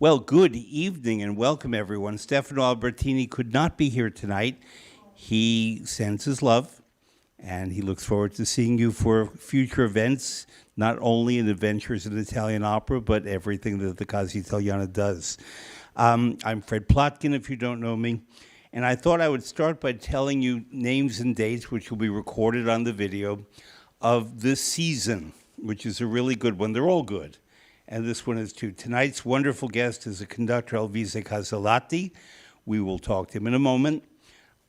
Well, good evening and welcome, everyone. Stefano Albertini could not be here tonight. He sends his love, and he looks forward to seeing you for future events, not only in Adventures in Italian Opera, but everything that the Casa Italiana does. I'm Fred Plotkin, if you don't know me, and I thought I would start by telling you names and dates, which will be recorded on the video, of this season, which is a really good one. They're all good. And this one is too. Tonight's wonderful guest is a conductor, Alvise Casellati. We will talk to him in a moment.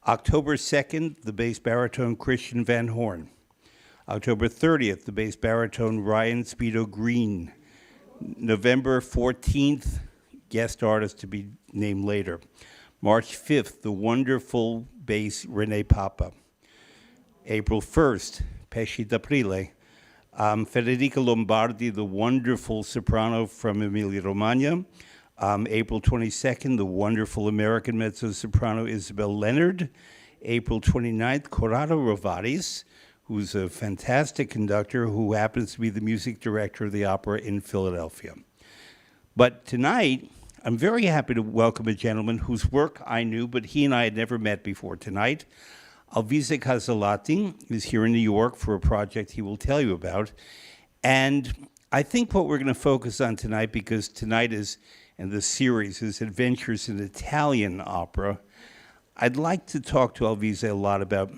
October 2nd, the bass baritone Christian Van Horn. October 30th, the bass baritone Ryan Speedo Green. November 14th, guest artist to be named later. March 5th, the wonderful bass Renee Papa. April 1st, Pesci d'Aprile. Federica Lombardi, the wonderful soprano from Emilia-Romagna. April 22nd, the wonderful American mezzo-soprano Isabel Leonard. April 29th, Corrado Rovadis, who's a fantastic conductor who happens to be the music director of the opera in Philadelphia. But tonight, I'm very happy to welcome a gentleman whose work I knew, but he and I had never met before tonight. Alvise Casellati is here in New York for a project he will tell you about. And I think what we're going to focus on tonight, because tonight is, and the series is Adventures in Italian Opera, I'd like to talk to Alvise a lot about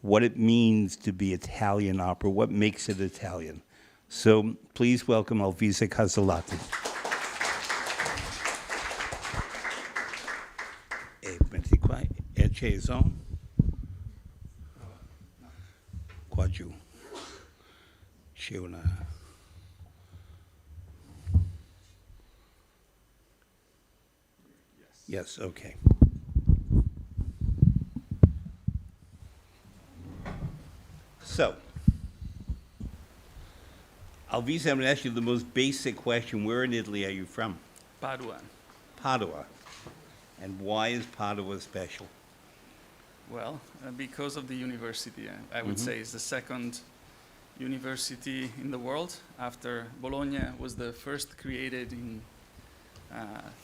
what it means to be Italian opera, what makes it Italian. So please welcome Alvise Casellati. Metti qua, è acceso? Qua giù c'è una... Yes, okay. So, Alvise, I'm going to ask you the most basic question. Where in Italy are you from? Padua. Padua. And why is Padua special? Well, because of the university, I would say it's the second university in the world after Bologna was the first created in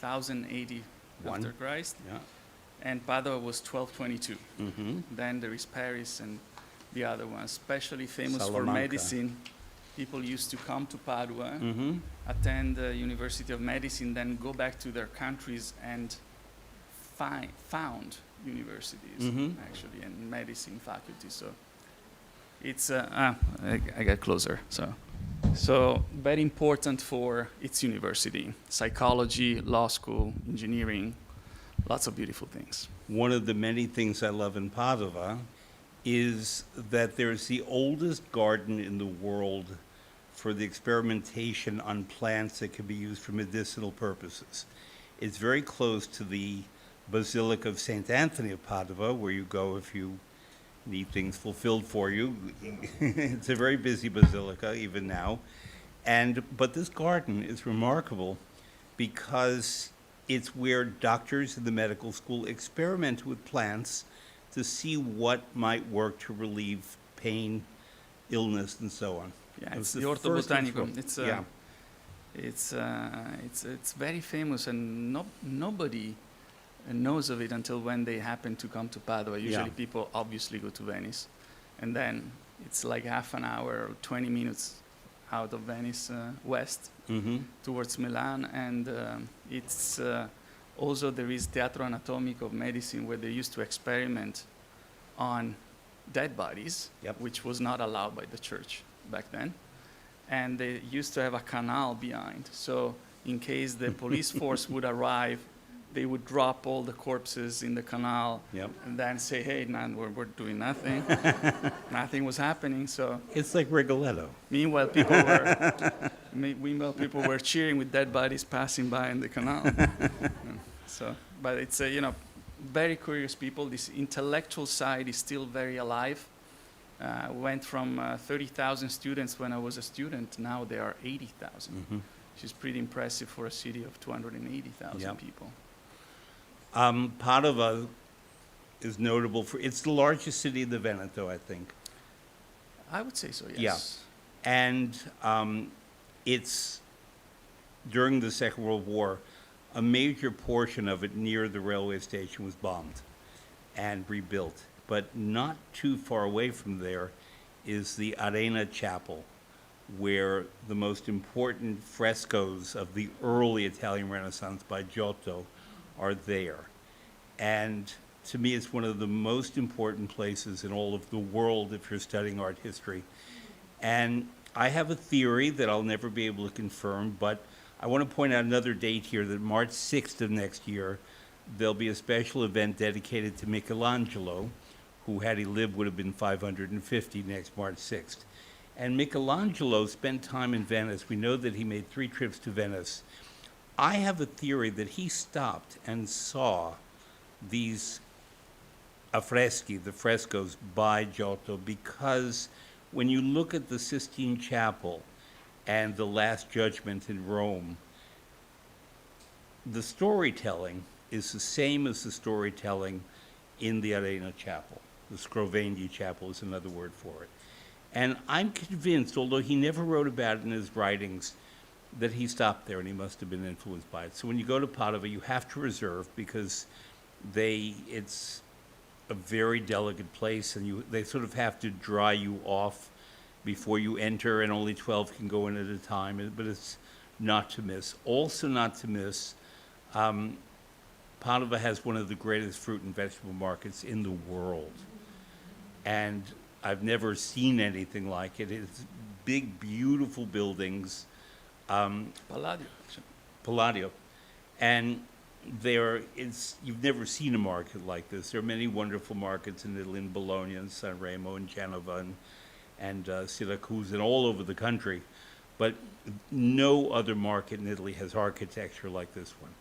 1080 after Christ, and Padua was 1222. Then there is Paris and the other ones, especially famous for medicine. People used to come to Padua, attend the University of Medicine, then go back to their countries and found universities, actually, and medicine faculty. So it's, I got closer. So very important for its university. Psychology, law school, engineering, lots of beautiful things. One of the many things I love in Padova is that there's the oldest garden in the world for the experimentation on plants that can be used for medicinal purposes. It's very close to the Basilica of St. Anthony of Padova, where you go if you need things fulfilled for you. It's a very busy basilica, even now. But this garden is remarkable because it's where doctors in the medical school experiment with plants to see what might work to relieve pain, illness, and so on. Yeah, it's the Orto Botanico. It's very famous, and nobody knows of it until when they happen to come to Padua. Usually people obviously go to Venice, and then it's like half an hour or 20 minutes out of Venice west towards Milan, and it's also there is Teatro Anatomico of Medicine, where they used to experiment on dead bodies, which was not allowed by the church back then, and they used to have a canal behind, so in case the police force would arrive, they would drop all the corpses in the canal and then say, hey, man, we're doing nothing. Nothing was happening. So it's like Rigoletto. Meanwhile, people were cheering with dead bodies passing by in the canal. But it's, very curious people. This intellectual side is still very alive. Went from 30,000 students when I was a student. Now there are 80,000, which is pretty impressive for a city of 280,000 people. Padova is notable for, it's the largest city in the Veneto, I think. I would say so, yes. Yeah. And it's, during the Second World War, a major portion of it near the railway station was bombed and rebuilt. But not too far away from there is the Arena Chapel, where the most important frescoes of the early Italian Renaissance by Giotto are there. And to me, it's one of the most important places in all of the world if you're studying art history. And I have a theory that I'll never be able to confirm, but I want to point out another date here, that March 6th of next year, there'll be a special event dedicated to Michelangelo, who, had he lived, would have been 550 next March 6th. And Michelangelo spent time in Venice. We know that he made 3 trips to Venice. I have a theory that he stopped and saw these affreschi, the frescoes by Giotto, because when you look at the Sistine Chapel and the Last Judgment in Rome, the storytelling is the same as the storytelling in the Arena Chapel. The Scrovegni Chapel is another word for it. And I'm convinced, although he never wrote about it in his writings, that he stopped there and he must have been influenced by it. So when you go to Padova, you have to reserve, because it's a very delicate place, and they sort of have to dry you off before you enter, and only 12 can go in at a time, but it's not to miss. Also not to miss, Padova has one of the greatest fruit and vegetable markets in the world. And I've never seen anything like it. It's big, beautiful buildings. Palladio. Palladio. And you've never seen a market like this. There are many wonderful markets in Italy, in Bologna and Sanremo and Genova and Syracuse and all over the country. But no other market in Italy has architecture like this one.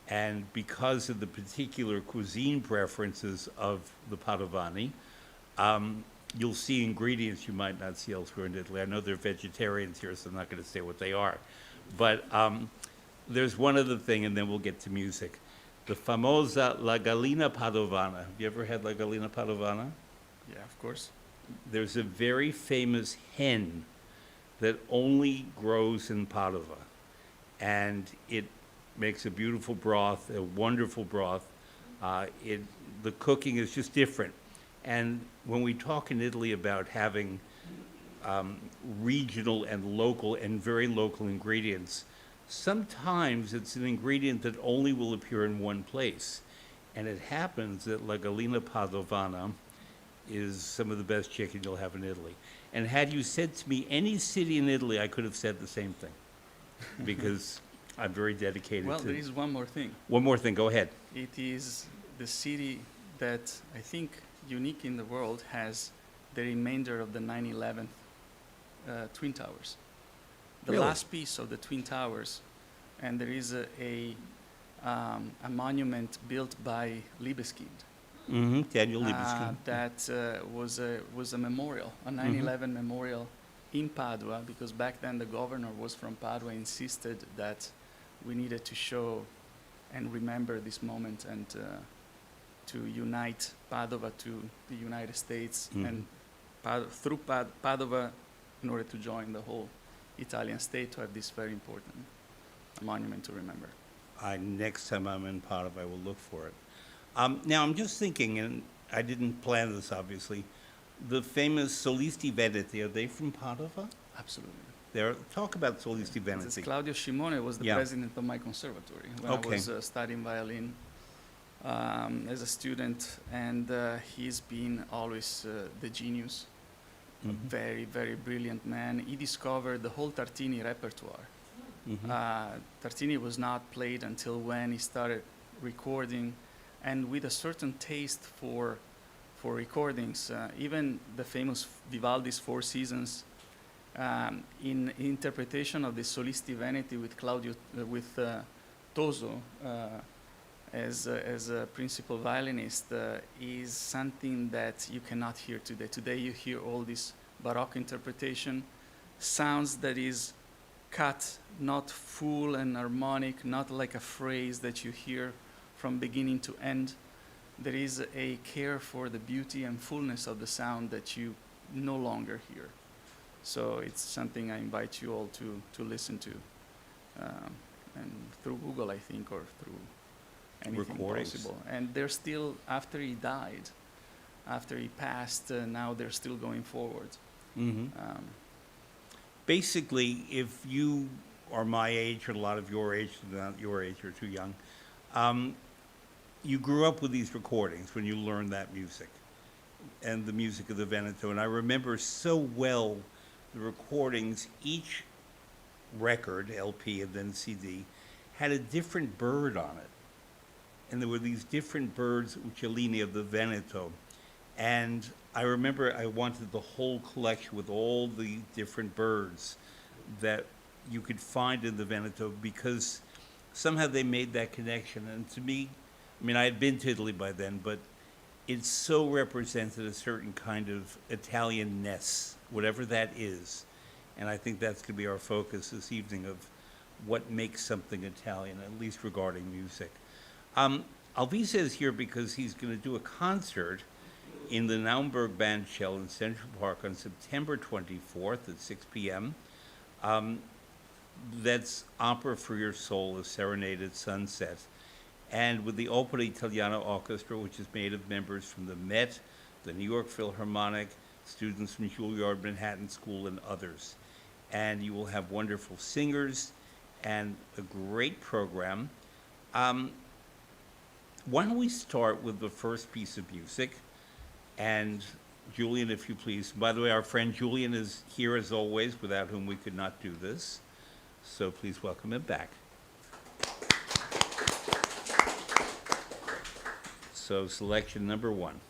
And because of the particular cuisine preferences of the Padovani, you'll see ingredients you might not see elsewhere in Italy. I know they're vegetarians here, so I'm not going to say what they are. But there's one other thing, and then we'll get to music. The famosa La Gallina Padovana. Have you ever had La Gallina Padovana? Yeah, of course. There's a very famous hen that only grows in Padova. And it makes a beautiful broth, a wonderful broth. The cooking is just different. And when we talk in Italy about having regional and local and very local ingredients, sometimes it's an ingredient that only will appear in one place. And it happens that La Gallina Padovana is some of the best chicken you'll have in Italy. And had you said to me any city in Italy, I could have said the same thing, because I'm very dedicated Well, to there is one more thing. One more thing, go ahead. It is the city that I think unique in the world has the remainder of the 9/11 Twin Towers. The Really? last piece of the Twin Towers, and there is a monument built by Libeskind. Mm-hmm. Daniel Libeskind. That was a memorial, a 9/11 memorial in Padua, because back then the governor was from Padua, insisted that we needed to show and remember this moment and to unite Padova to the United States and through Padova in order to join the whole Italian state, to have this very important monument to remember. Next time I'm in Padova, I will look for it. Now, I'm just thinking, and I didn't plan this, obviously, the famous Solisti Veneti, are they from Padova? Absolutely. Talk about Solisti This is Veneti. Claudio Scimone was the Yeah. president of my conservatory when Okay. I was studying violin as a student, and he's been always the genius, a very, very brilliant man. He discovered the whole Tartini repertoire. Tartini was not played until when he started recording, and with a certain taste for recordings. Even the famous Vivaldi's Four Seasons, in interpretation of the Solisti Veneti with Toso as a principal violinist, is something that you cannot hear today. Today you hear all this Baroque interpretation, sounds that is cut, not full and harmonic, not like a phrase that you hear from beginning to end. There is a care for the beauty and fullness of the sound that you no longer hear. So it's something I invite you all to listen to and through Google, I think, or through anything Recordings. possible. And they're still, after he died, after he passed, now they're still going forward. Basically, if you are my age, or a lot of your age, not your age, you're too young, you grew up with these recordings when you learned that music, and the music of the Veneto. And I remember so well the recordings, each record, LP and then CD, had a different bird on it. And there were these different birds, uccellini of the Veneto. And I remember I wanted the whole collection with all the different birds that you could find in the Veneto, because somehow they made that connection. And to me, I mean, I had been to Italy by then, but it so represented a certain kind of Italian-ness, whatever that is. And I think that's going to be our focus this evening, of what makes something Italian, at least regarding music. Alvise is here because he's going to do a concert in the Naumburg Bandshell in Central Park on September 24th at 6 p.m. That's Opera for Your Soul, a Serenade at Sunset. And with the Opera Italiana Orchestra, which is made of members from the Met, the New York Philharmonic, students from Juilliard Manhattan School, and others. And you will have wonderful singers and a great program. Why don't we start with the first piece of music? And Julian, if you please. By the way, our friend Julian is here as always, without whom we could not do this. So please welcome him back. So selection number 1.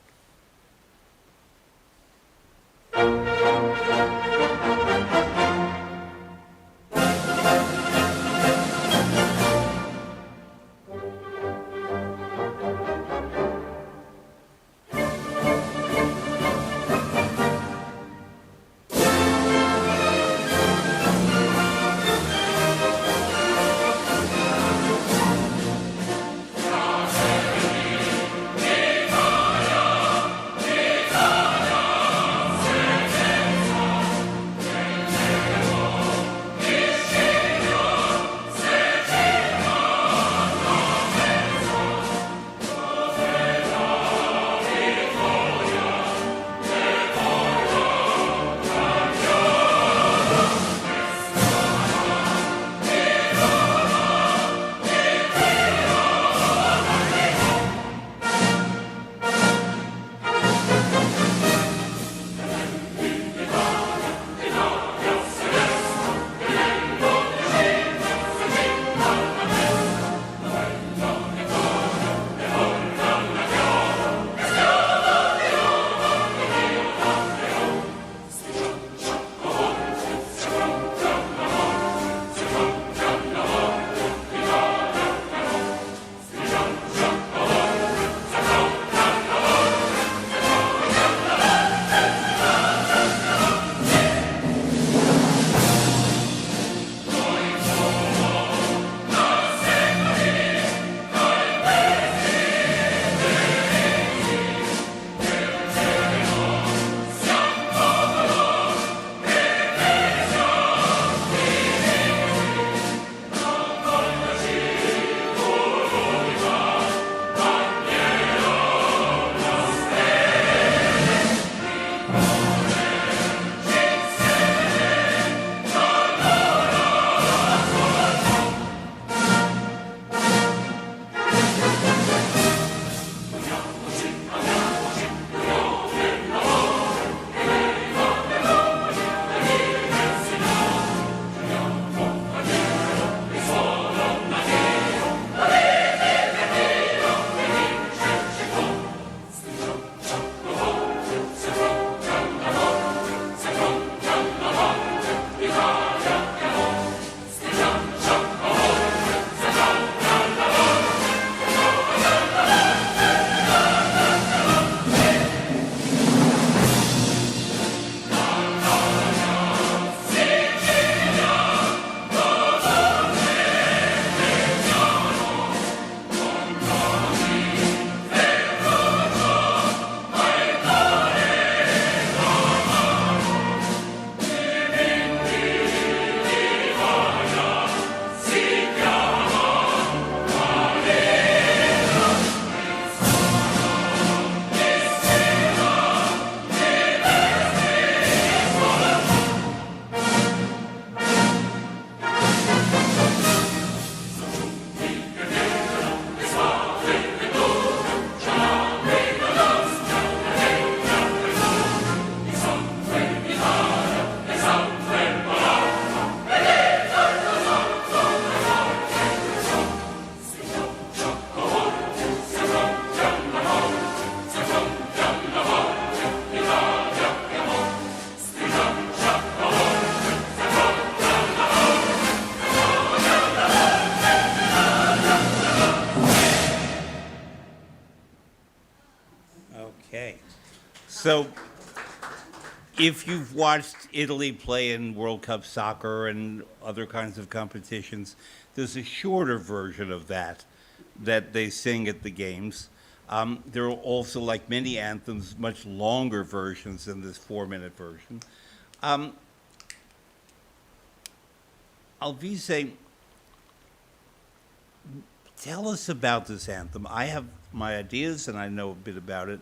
So, if you've watched Italy play in World Cup soccer and other kinds of competitions, there's a shorter version of that they sing at the games. There are also, like many anthems, much longer versions than this 4-minute version. Alvise, tell us about this anthem. I have my ideas and I know a bit about it,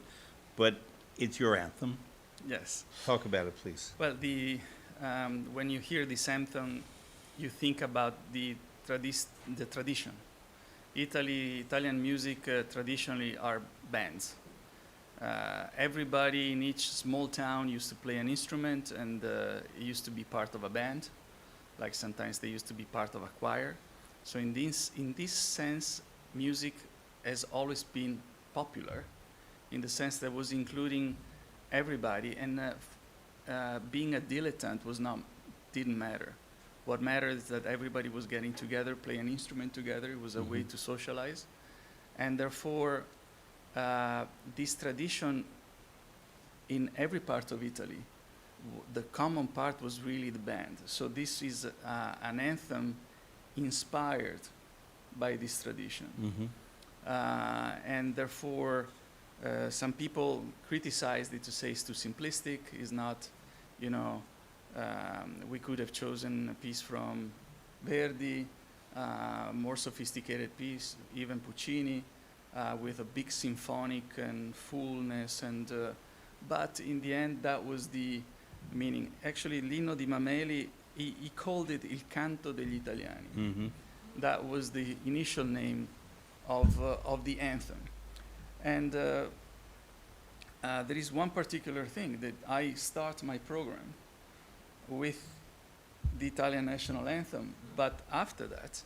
but it's your anthem. Yes. Talk about it, please. Well, when you hear this anthem, you think about the tradition. Italian music traditionally are bands. Everybody in each small town used to play an instrument and used to be part of a band. Like sometimes they used to be part of a choir. So in this sense, music has always been popular, in the sense that was including everybody, and being a dilettante didn't matter. What mattered is that everybody was getting together, play an instrument together. It was a way to socialize, and therefore this tradition in every part of Italy, the common part was really the band. So this is an anthem inspired by this tradition, and therefore. Some people criticized it to say it's too simplistic, is not, we could have chosen a piece from Verdi, more sophisticated piece, even Puccini, with a big symphonic and fullness, but in the end that was the meaning. Actually, Lino di Mameli, he called it Il Canto degli Italiani. That was the initial name of the anthem. And there is one particular thing that I start my program with the Italian national anthem, but after that,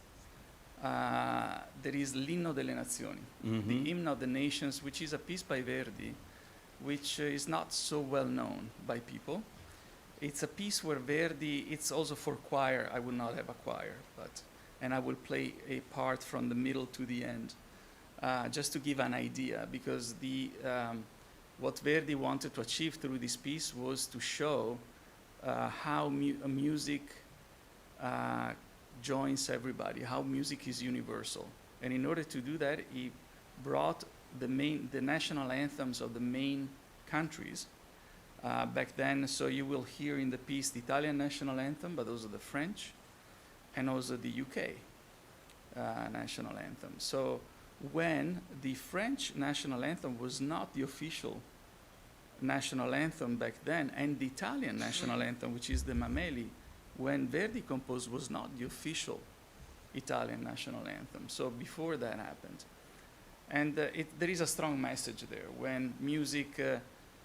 there is l'Inno delle Nazioni, the Hymn of the Nations, which is a piece by Verdi, which is not so well known by people. It's a piece where Verdi, it's also for choir. I will not have a choir, and I will play a part from the middle to the end. Just to give an idea, because what Verdi wanted to achieve through this piece was to show how music joins everybody, how music is universal. And in order to do that, he brought the national anthems of the main countries back then. So you will hear in the piece the Italian national anthem, but also the French, and also the UK national anthem. So when the French national anthem was not the official national anthem back then, and the Italian national anthem, which is the Mameli, when Verdi composed, was not the official Italian national anthem. So before that happened. And there is a strong message there. When music,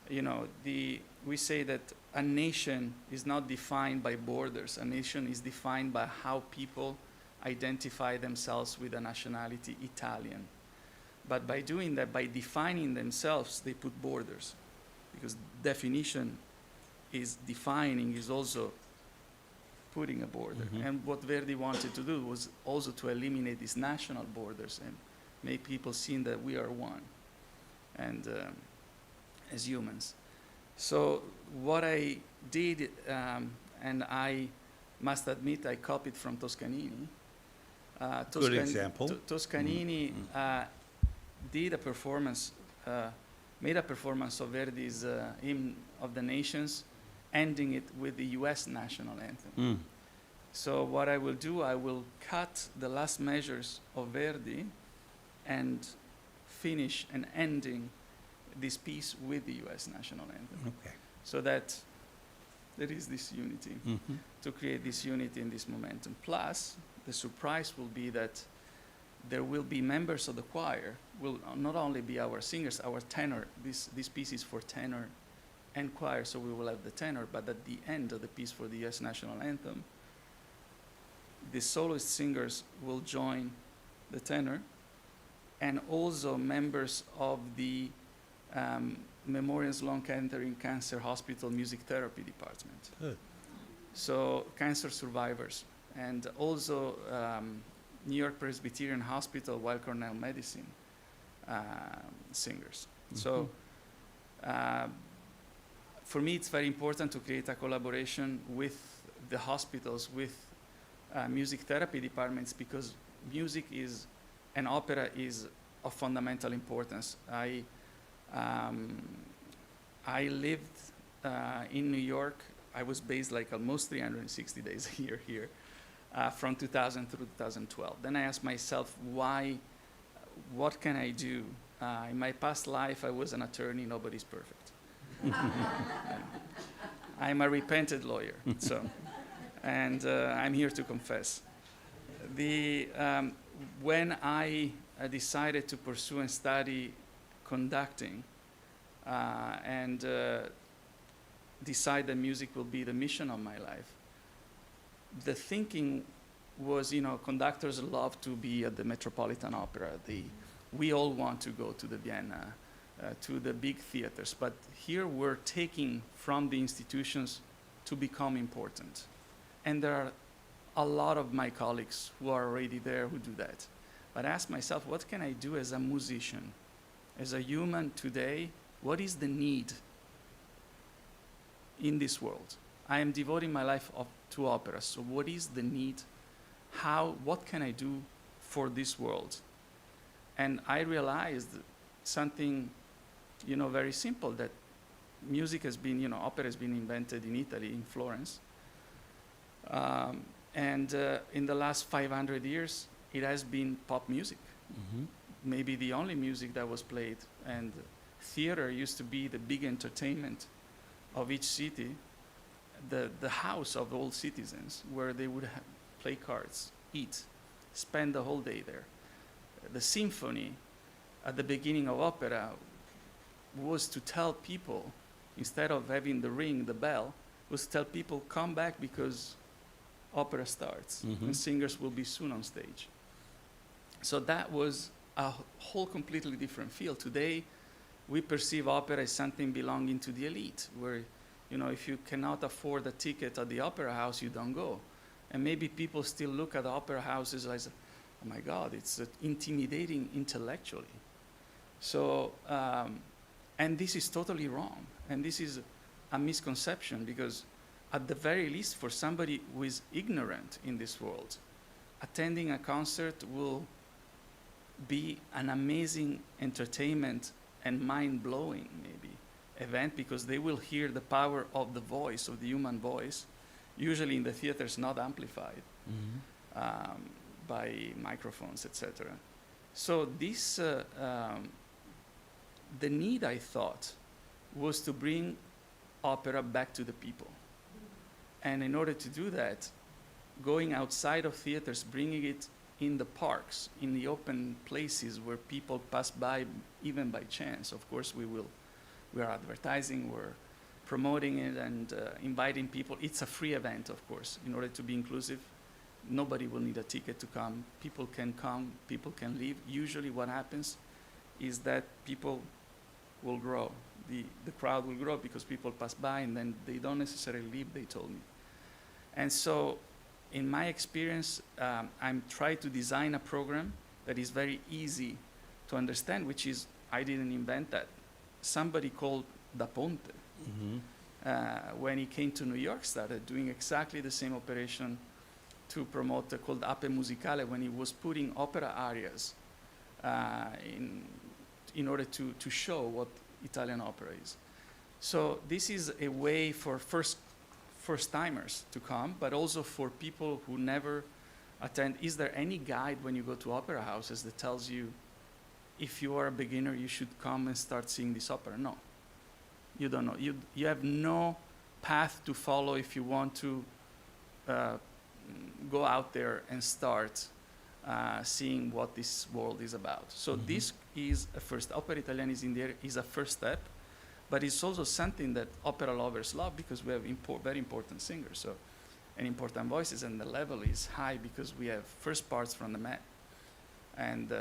we say that a nation is not defined by borders. A nation is defined by how people identify themselves with a nationality, Italian. But by doing that, by defining themselves, they put borders, because definition is defining, is also putting a border. And what Verdi wanted to do was also to eliminate these national borders and make people see that we are one, and as humans. So what I did, and I must admit I copied from Toscanini. Good example. Toscanini did a performance, made a performance of Verdi's Hymn of the Nations, ending it with the US national anthem. So what I will do, I will cut the last measures of Verdi and finish and ending this piece with the US national anthem. Okay. So that there is this unity, to create this unity and this momentum. Plus, the surprise will be that there will be members of the choir, will not only be our singers, our tenor. This piece is for tenor and choir, so we will have the tenor, but at the end of the piece for the US national anthem, the soloist singers will join the tenor, and also members of the Memorial Sloan Kettering Cancer Hospital Music Therapy Department. Good. So cancer survivors, and also New York Presbyterian Hospital, Weill Cornell Medicine singers. So for me, it's very important to create a collaboration with the hospitals, with music therapy departments, because music is, and opera is of fundamental importance. I lived in New York. I was based like almost 360 days a year here, from 2000 through 2012. Then I asked myself, what can I do? In my past life, I was an attorney. Nobody's perfect. I'm a repented lawyer, and I'm here to confess. When I decided to pursue and study conducting, and decide that music will be the mission of my life, the thinking was, conductors love to be at the Metropolitan Opera. We all want to go to the Vienna, to the big theaters, but here we're taking from the institutions to become important. And there are a lot of my colleagues who are already there who do that. But I ask myself, what can I do as a musician, as a human today? What is the need in this world? I am devoting my life to opera, so what is the need? What can I do for this world? And I realized something, very simple, that music has been, opera has been invented in Italy, in Florence. And in the last 500 years, it has been pop music. Mm-hmm. Maybe the only music that was played. And theater used to be the big entertainment of each city, the house of all citizens, where they would play cards, eat, spend the whole day there. The symphony at the beginning of opera was to tell people, instead of having the ring, the bell, was to tell people, come back because opera starts, mm-hmm. and singers will be soon on stage. So that was a whole completely different field. Today, we perceive opera as something belonging to the elite, where, if you cannot afford a ticket at the opera house, you don't go. And maybe people still look at the opera houses as, oh my God, it's intimidating intellectually. So, and this is totally wrong. And this is a misconception, because at the very least, for somebody who is ignorant in this world, attending a concert will be an amazing entertainment and mind-blowing, maybe, event, because they will hear the power of the voice, of the human voice, usually in the theaters not amplified, mm-hmm. By microphones, etc. So this, the need, I thought, was to bring opera back to the people. And in order to do that, going outside of theaters, bringing it in the parks, in the open places where people pass by, even by chance. Of course, we are advertising, we're promoting it, and inviting people. It's a free event, of course, in order to be inclusive. Nobody will need a ticket to come. People can come, people can leave. Usually what happens is that people will grow. The crowd will grow because people pass by, and then they don't necessarily leave, they told me. And so, in my experience, I'm trying to design a program that is very easy to understand, which is, I didn't invent that. Somebody called Da Ponte, mm-hmm. When he came to New York, started doing exactly the same operation to promote, called Ape Musicale, when he was putting opera arias in order to show what Italian opera is. So this is a way for first-timers to come, but also for people who never attend. Is there any guide when you go to opera houses that tells you, if you are a beginner, you should come and start seeing this opera? No. You don't know. You have no path to follow if you want to go out there and start seeing what this world is about. So mm-hmm. This is a first. Opera Italiana is a first step, but it's also something that opera lovers love, because we have very important singers, and important voices, and the level is high because we have first parts from the Met, and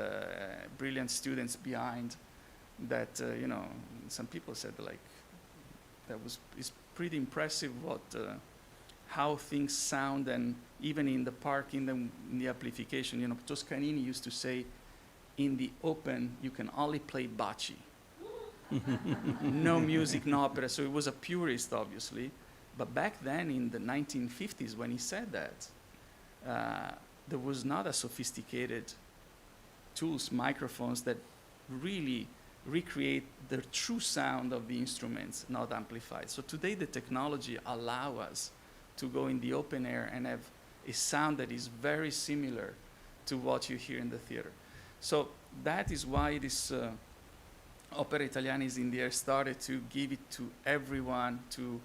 brilliant students behind that. Some people said it's pretty impressive how things sound, and even in the park, in the amplification. Toscanini used to say, in the open, you can only play Bacci. no music, no opera. So he was a purist, obviously. But back then, in the 1950s, when he said that, there was not a sophisticated tools, microphones that really recreate the true sound of the instruments, not amplified. So today the technology allow us to go in the open air and have a sound that is very similar to what you hear in the theater. So that is why this Opera Italiana is in the air started to give it to everyone, to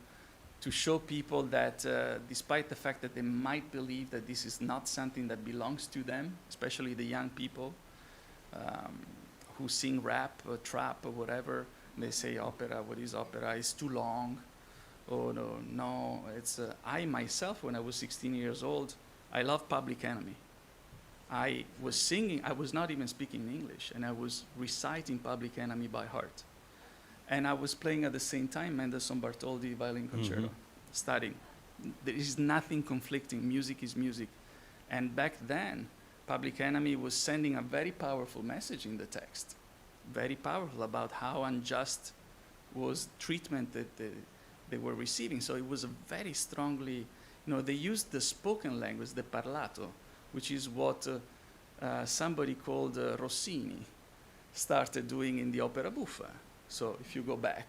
show people that despite the fact that they might believe that this is not something that belongs to them, especially the young people, who sing rap or trap or whatever. They say opera, what is opera? It's too long. Oh, no, it's... I myself, when I was 16 years old, I loved Public Enemy. I was singing, I was not even speaking English, and I was reciting Public Enemy by heart. And I was playing at the same time Mendelssohn Bartholdy Violin Concerto, studying. There is nothing conflicting. Music is music. And back then, Public Enemy was sending a very powerful message in the text, very powerful about how unjust was treatment that they were receiving. So it was a very strongly, they used the spoken language, the parlato, which is what somebody called Rossini started doing in the opera buffa. So if you go back,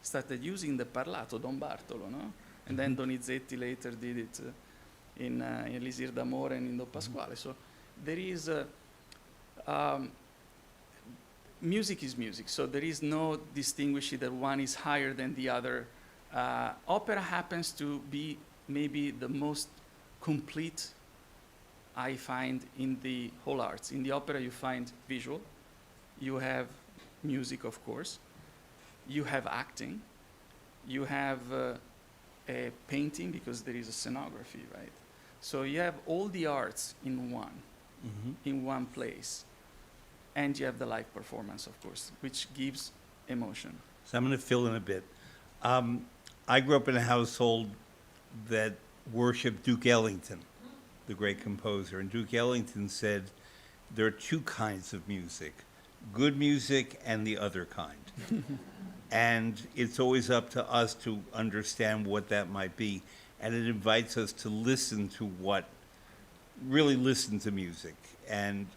started using the parlato, Don Bartolo, no? And then Donizetti later did it in Elisir d'Amore and in Do Pasquale. So there is music is music, so there is no distinguishing that one is higher than the other. Opera happens to be maybe the most complete, I find, in the whole arts. In the opera you find visual, you have music, of course, you have acting, you have a painting because there is a scenography, right? So you have all the arts in one place. And you have the live performance, of course, which gives emotion. So I'm going to fill in a bit. I grew up in a household that worshipped Duke Ellington, the great composer. And Duke Ellington said, there are two kinds of music, good music and the other kind. And it's always up to us to understand what that might be. And it invites us to listen to really listen to music and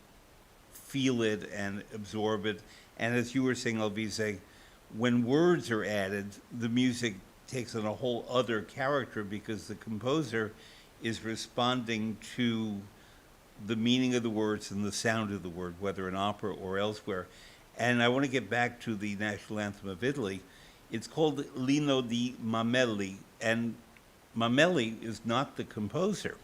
feel it and absorb it. And as you were saying, Alvise, when words are added, the music takes on a whole other character because the composer is responding to the meaning of the words and the sound of the word, whether in opera or elsewhere. And I want to get back to the national anthem of Italy. It's called L'Inno di Mameli, and Mameli is not the composer.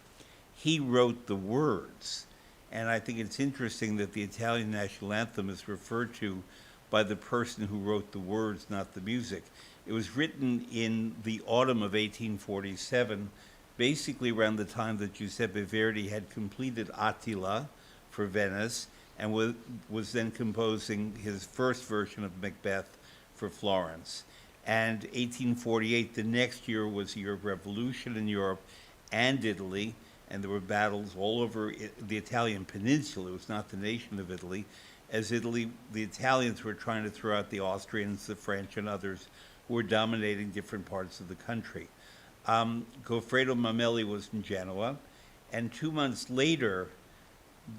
He wrote the words. And I think it's interesting that the Italian national anthem is referred to by the person who wrote the words, not the music. It was written in the autumn of 1847, basically around the time that Giuseppe Verdi had completed Attila for Venice and was then composing his first version of Macbeth for Florence. And 1848, the next year, was a year of revolution in Europe and Italy, and there were battles all over the Italian peninsula. It was not the nation of Italy. As the Italians were trying to throw out the Austrians, the French, and others who were dominating different parts of the country. Goffredo Mameli was in Genoa, and 2 months later,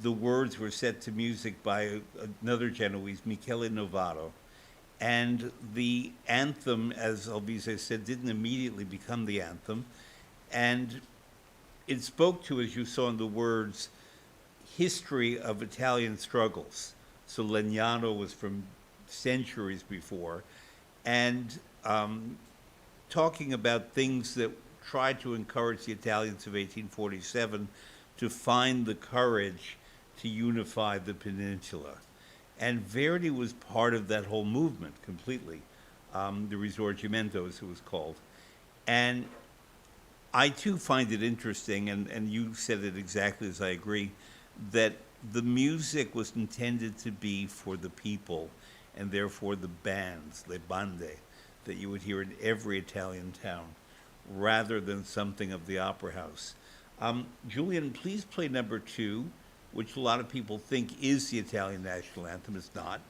the words were set to music by another Genoese, Michele Novato. And the anthem, as Alvise said, didn't immediately become the anthem. And it spoke to, as you saw in the words, history of Italian struggles. So Legnano was from centuries before, and talking about things that tried to encourage the Italians of 1847 to find the courage to unify the peninsula. And Verdi was part of that whole movement completely, the Risorgimento, as it was called. And I too find it interesting, and you said it exactly as I agree, that the music was intended to be for the people, and therefore the bands, le bande, that you would hear in every Italian town, rather than something of the opera house. Julian, please play number 2, which a lot of people think is the Italian national anthem. It's not,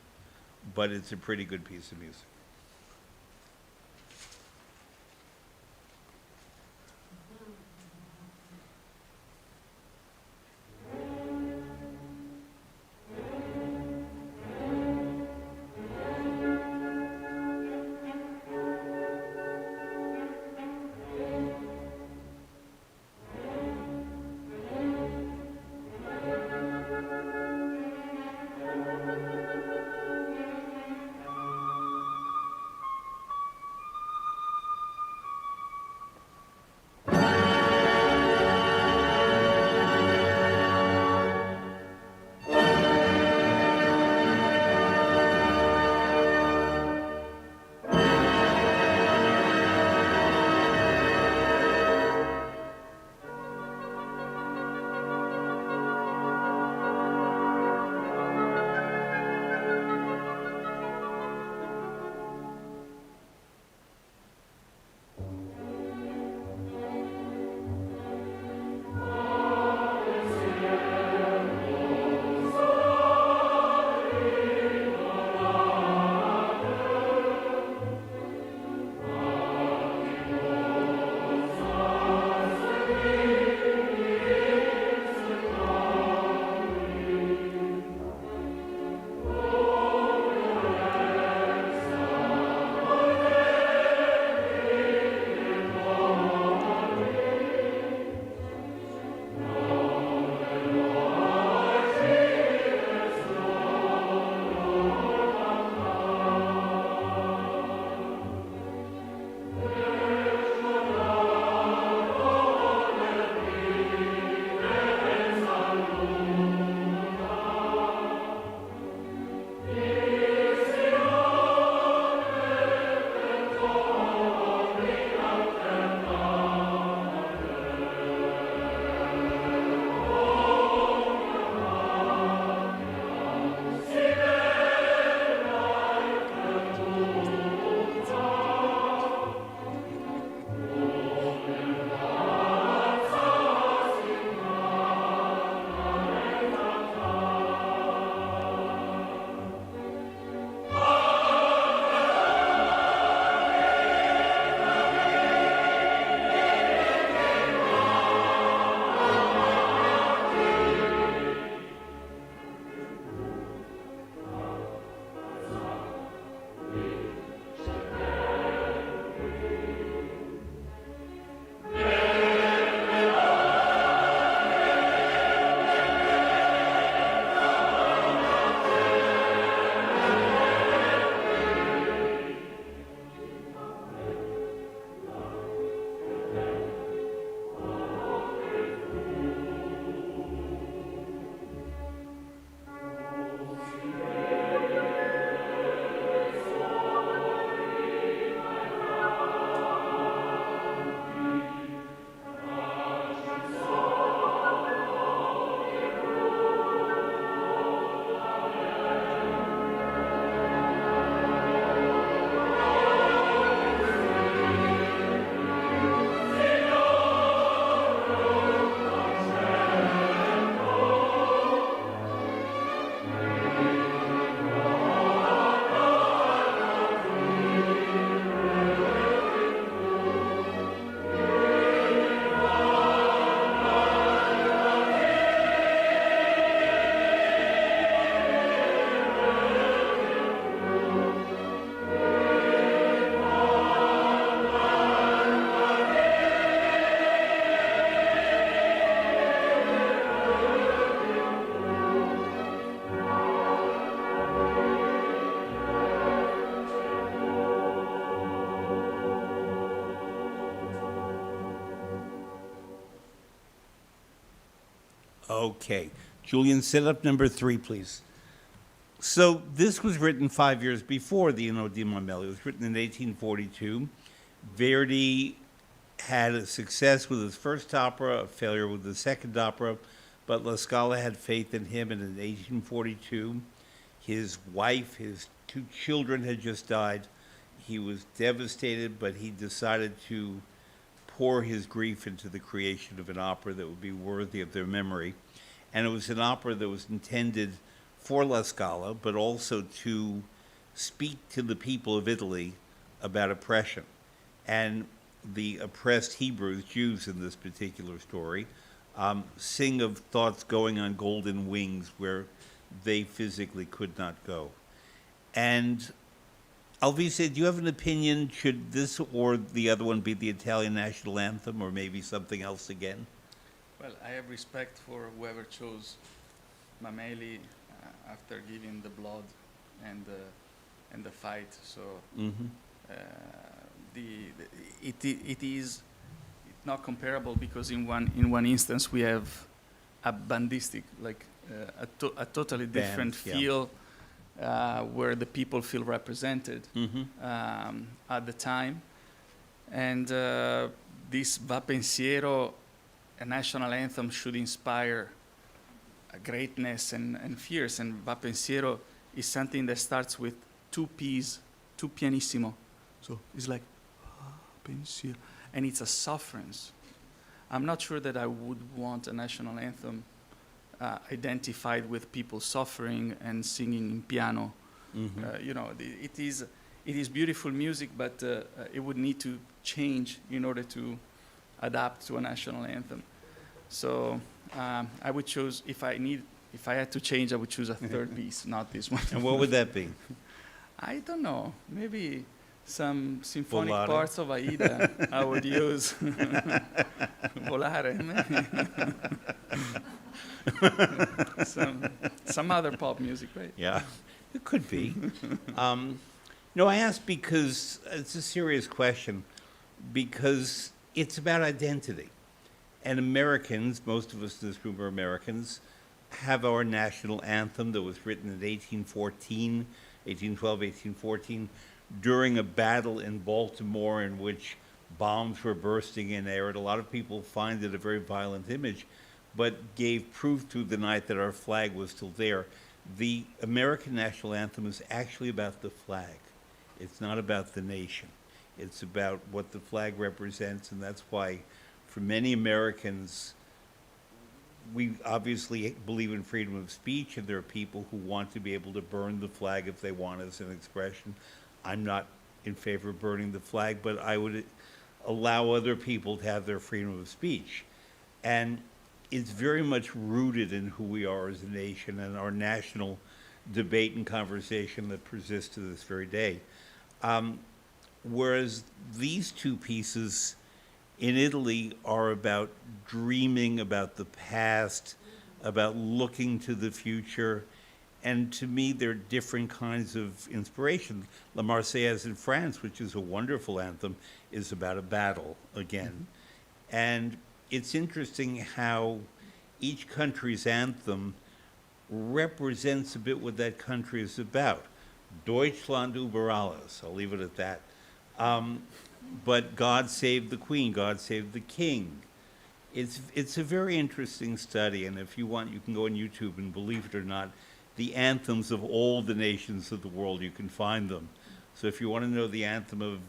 but it's a pretty good piece of music. Okay. Julian, set up number 3, please. So this was written 5 years before the Inno di Mameli. It was written in 1842. Verdi had a success with his first opera, a failure with the second opera, but La Scala had faith in him, and in 1842, his wife, his 2 children had just died. He was devastated, but he decided to pour his grief into the creation of an opera that would be worthy of their memory. And it was an opera that was intended for La Scala, but also to speak to the people of Italy about oppression. And the oppressed Hebrews, Jews in this particular story, sing of thoughts going on golden wings where they physically could not go. And Alvise, do you have an opinion? Should this or the other one be the Italian national anthem, or maybe something else again? Well, I have respect for whoever chose Mameli after giving the blood and the fight. So it is not comparable, because in one instance we have a bandistic, like a totally different feel, where the people feel represented at the time, and this Va Pensiero, a national anthem, should inspire greatness and fierce, and Va Pensiero is something that starts with 2 P's, 2 pianissimo, so it's like pensiero, and it's a sufferance. I'm not sure that I would want a national anthem identified with people suffering and singing in piano. It is beautiful music, but it would need to change in order to adapt to a national anthem. So I would choose, if I had to change, I would choose a third piece, not this one. And what would that be? I don't know. Maybe some symphonic Volare. parts of Aida I would use. Volare, maybe. some other pop music, right? Yeah, it could be. No, I ask because it's a serious question, because it's about identity. And Americans, most of us in this room are Americans, have our national anthem that was written in 1812, 1814, during a battle in Baltimore in which bombs were bursting in air. And a lot of people find it a very violent image, but gave proof through the night that our flag was still there. The American national anthem is actually about the flag. It's not about the nation. It's about what the flag represents, and that's why for many Americans, we obviously believe in freedom of speech, and there are people who want to be able to burn the flag if they want as an expression. I'm not in favor of burning the flag, but I would allow other people to have their freedom of speech. And it's very much rooted in who we are as a nation and our national debate and conversation that persists to this very day. Whereas these 2 pieces in Italy are about dreaming about the past, about looking to the future, and to me they're different kinds of inspiration. La Marseillaise in France, which is a wonderful anthem, is about a battle again. And it's interesting how each country's anthem represents a bit what that country is about. Deutschland über alles, I'll leave it at that. But God Save the Queen, God Save the King. It's a very interesting study, and if you want, you can go on YouTube and, believe it or not, the anthems of all the nations of the world, you can find them. So if you want to know the anthem of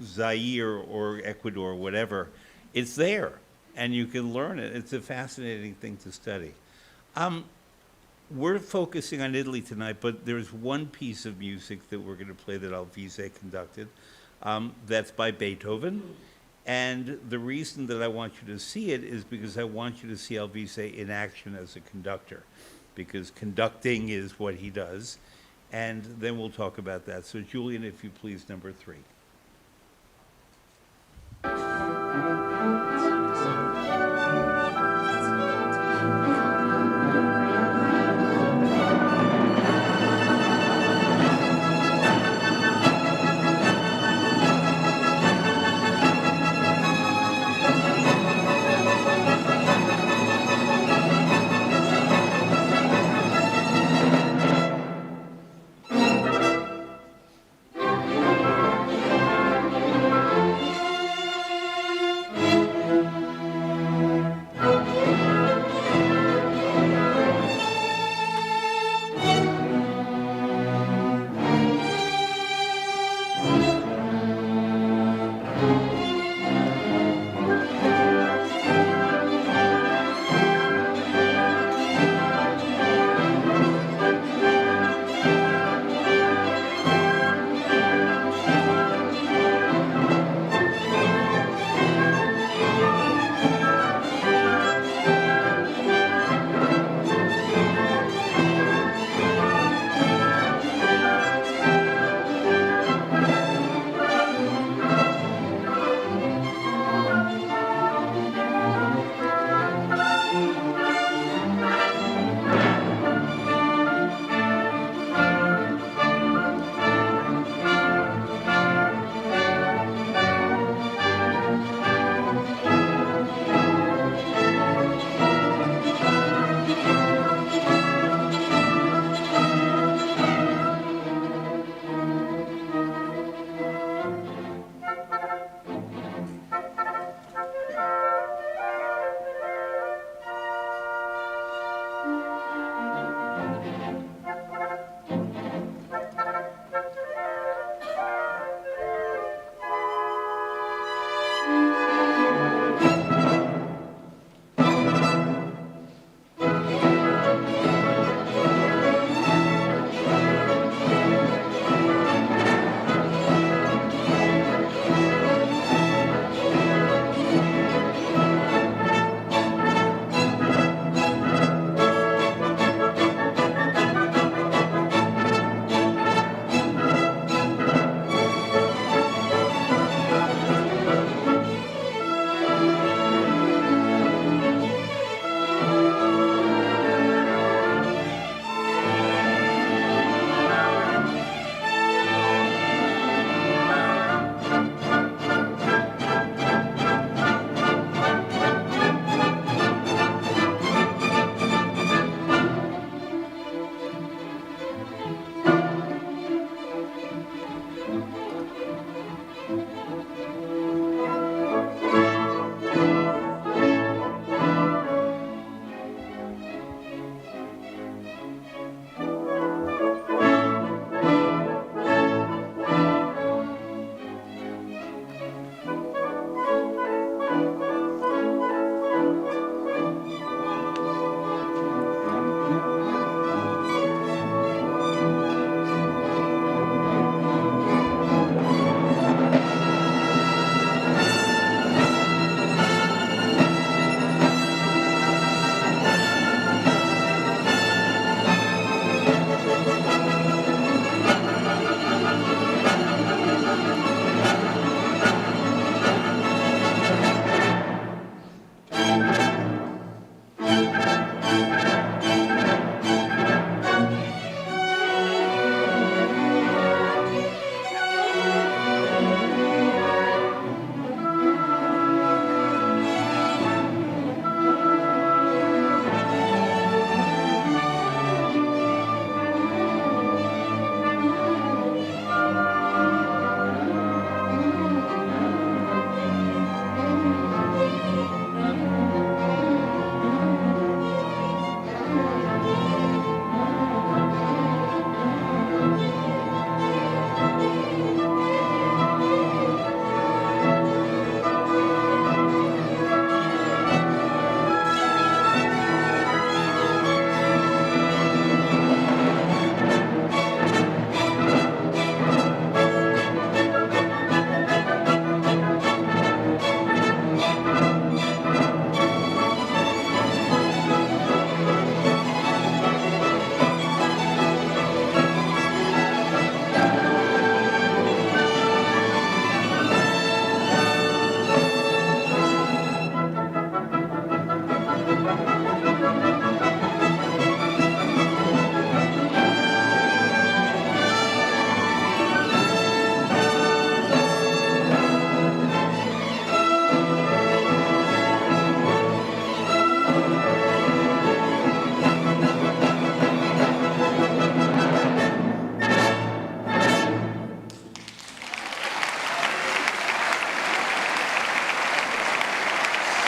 Zaire or Ecuador or whatever, it's there, and you can learn it. It's a fascinating thing to study. We're focusing on Italy tonight, but there's one piece of music that we're going to play that Alvise conducted. That's by Beethoven. And the reason that I want you to see it is because I want you to see Alvise in action as a conductor, because conducting is what he does. And then we'll talk about that. So Julian, if you please, number 3.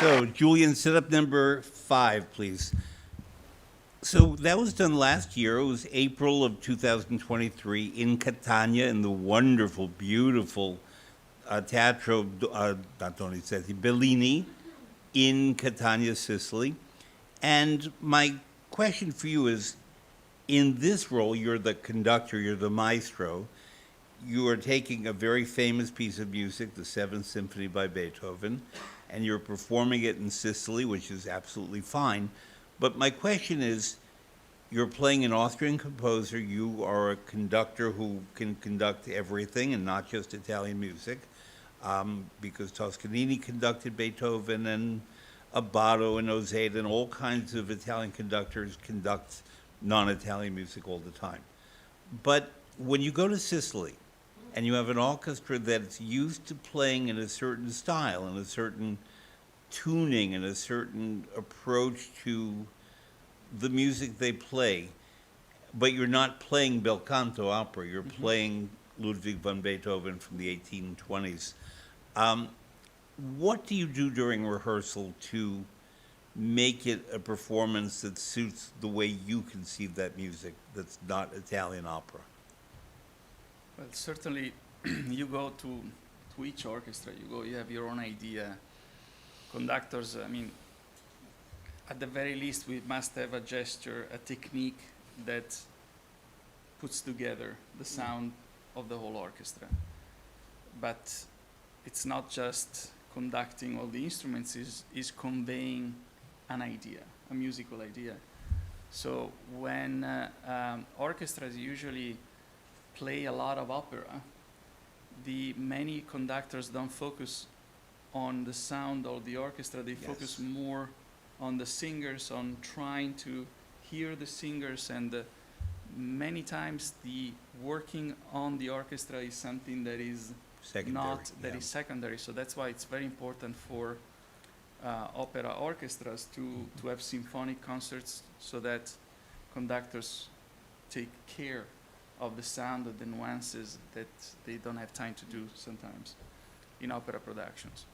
So, Julian, set up number 5, please. So that was done last year. It was April of 2023 in Catania, in the wonderful, beautiful Teatro not Donizetti, Bellini in Catania, Sicily. And my question for you is, in this role, you're the conductor, you're the maestro. You are taking a very famous piece of music, the Seventh Symphony by Beethoven, and you're performing it in Sicily, which is absolutely fine. But my question is, you're playing an Austrian composer, you are a conductor who can conduct everything and not just Italian music, because Toscanini conducted Beethoven and Abbado and Ozeda and all kinds of Italian conductors conduct non-Italian music all the time. But when you go to Sicily and you have an orchestra that's used to playing in a certain style and a certain tuning and a certain approach to the music they play, but you're not playing bel canto opera, you're playing Ludwig van Beethoven from the 1820s. What do you do during rehearsal to make it a performance that suits the way you conceive that music that's not Italian opera? Well, certainly, you go to each orchestra, you have your own idea. Conductors, I mean, at the very least, we must have a gesture, a technique that puts together the sound of the whole orchestra. But it's not just conducting all the instruments, is conveying an idea, a musical idea. So when orchestras usually play a lot of opera, many conductors don't focus on the sound of the orchestra, they focus more on the singers, on trying to hear the singers, and many times the working on the orchestra is something that is is secondary. So that's why it's very important for opera orchestras to have symphonic concerts, so that conductors take care of the sound, of the nuances that they don't have time to do sometimes in opera productions.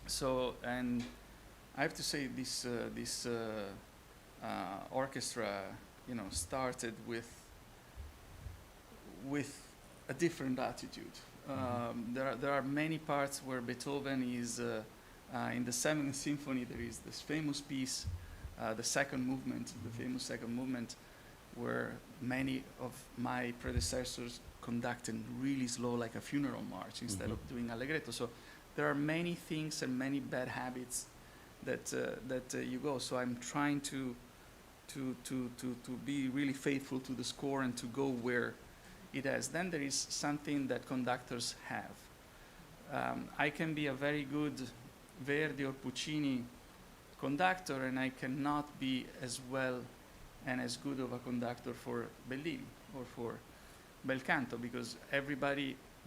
So, and I have to say this orchestra, started with a different attitude. There are many parts where Beethoven is in the Seventh Symphony. There is this famous piece, the second movement, the famous second movement, where many of my predecessors conducted really slow, like a funeral march, instead of doing allegretto. So there are many things and many bad habits that you go. So I'm trying to be really faithful to the score and to go where it is. Then there is something that conductors have. I can be a very good Verdi or Puccini conductor, and I cannot be as well and as good of a conductor for Bellini or for bel canto, because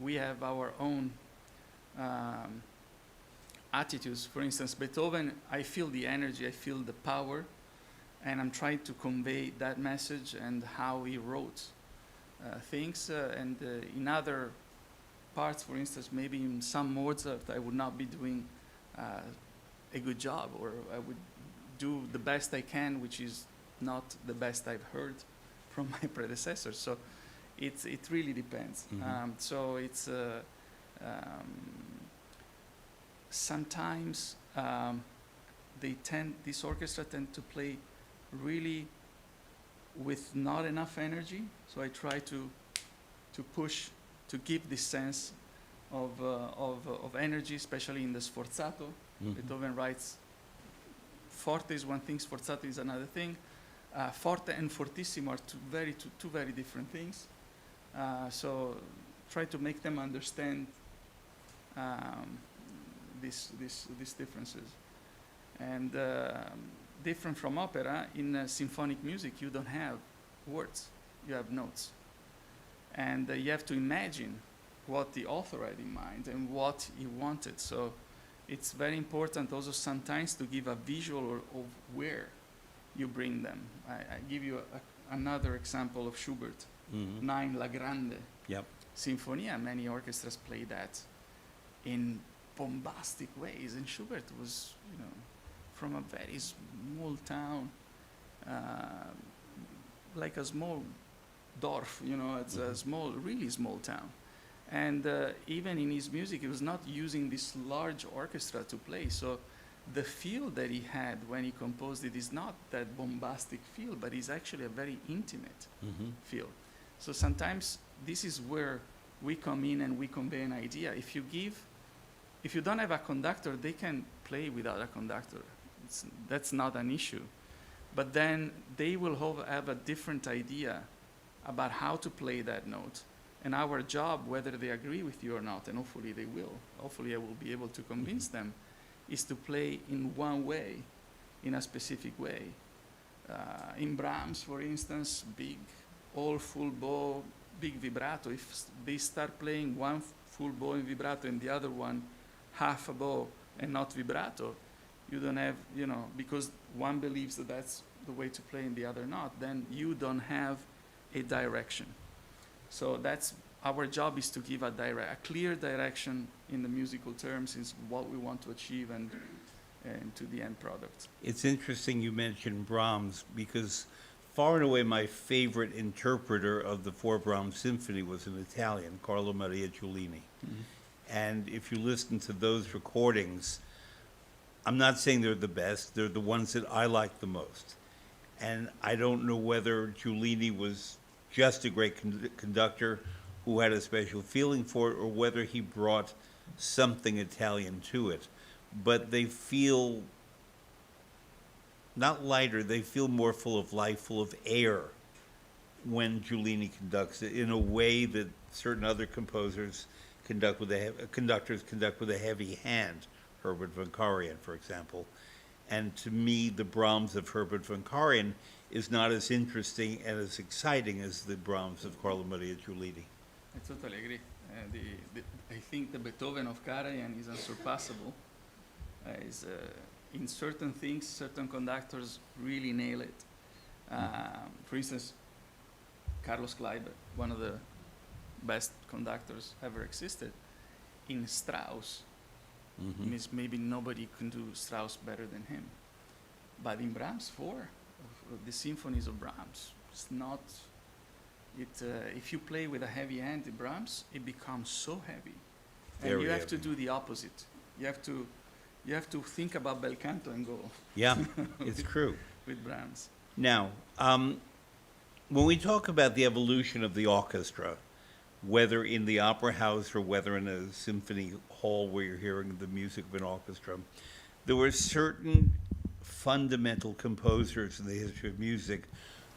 we have our own attitudes. For instance, Beethoven, I feel the energy, I feel the power, and I'm trying to convey that message and how he wrote things. And in other parts, for instance, maybe in some Mozart, I would not be doing a good job, or I would do the best I can, which is not the best I've heard from my predecessors. So it really depends. So it's sometimes this orchestra tend to play really with not enough energy. So I try to push to give this sense of energy, especially in the sforzato. Beethoven writes forte is one thing, sforzato is another thing. Forte and fortissimo are two very different things. So try to make them understand these differences. And different from opera, in symphonic music you don't have words, you have notes. And you have to imagine what the author had in mind and what he wanted. So it's very important also sometimes to give a visual of where you bring them. I give you another example of Schubert, 9 La Grande Sinfonia. Many orchestras play that in bombastic ways. And Schubert was, from a very small town, like a small Dorf, it's a small, really small town. And even in his music, he was not using this large orchestra to play. So the feel that he had when he composed it is not that bombastic feel, but it's actually a very intimate feel. So sometimes this is where we come in and we convey an idea. If you don't have a conductor, they can play without a conductor. That's not an issue. But then they will have a different idea about how to play that note. And our job, whether they agree with you or not, and hopefully they will, hopefully I will be able to convince them, is to play in one way, in a specific way. In Brahms, for instance, big, all full bow, big vibrato. If they start playing one full bow in vibrato and the other one half a bow and not vibrato, you don't have, because one believes that that's the way to play and the other not, then you don't have a direction. So that's our job, is to give a clear direction in the musical terms, is what we want to achieve and to the end product. It's interesting you mentioned Brahms, because far and away my favorite interpreter of the 4 Brahms symphony was an Italian, Carlo Maria Giulini. And if you listen to those recordings, I'm not saying they're the best, they're the ones that I like the most. And I don't know whether Giulini was just a great conductor who had a special feeling for it, or whether he brought something Italian to it. But they feel not lighter, they feel more full of life, full of air when Giulini conducts it, in a way that certain other composers conductors conduct with a heavy hand. Herbert von Karajan, for example. And to me, the Brahms of Herbert von Karajan is not as interesting and as exciting as the Brahms of Carlo Maria Giulini. I totally agree. I think the Beethoven of Karajan is unsurpassable. In certain things, certain conductors really nail it. For instance, Carlos Kleiber, one of the best conductors ever existed. In Strauss, means maybe nobody can do Strauss better than him. But in Brahms 4, the symphonies of Brahms, it's not. If you play with a heavy hand in Brahms, it becomes so heavy, and you have to do the opposite. You have to think about bel canto and go. Yeah, it's true. With Brahms. Now, when we talk about the evolution of the orchestra, whether in the opera house or whether in a symphony hall where you're hearing the music of an orchestra, there were certain fundamental composers in the history of music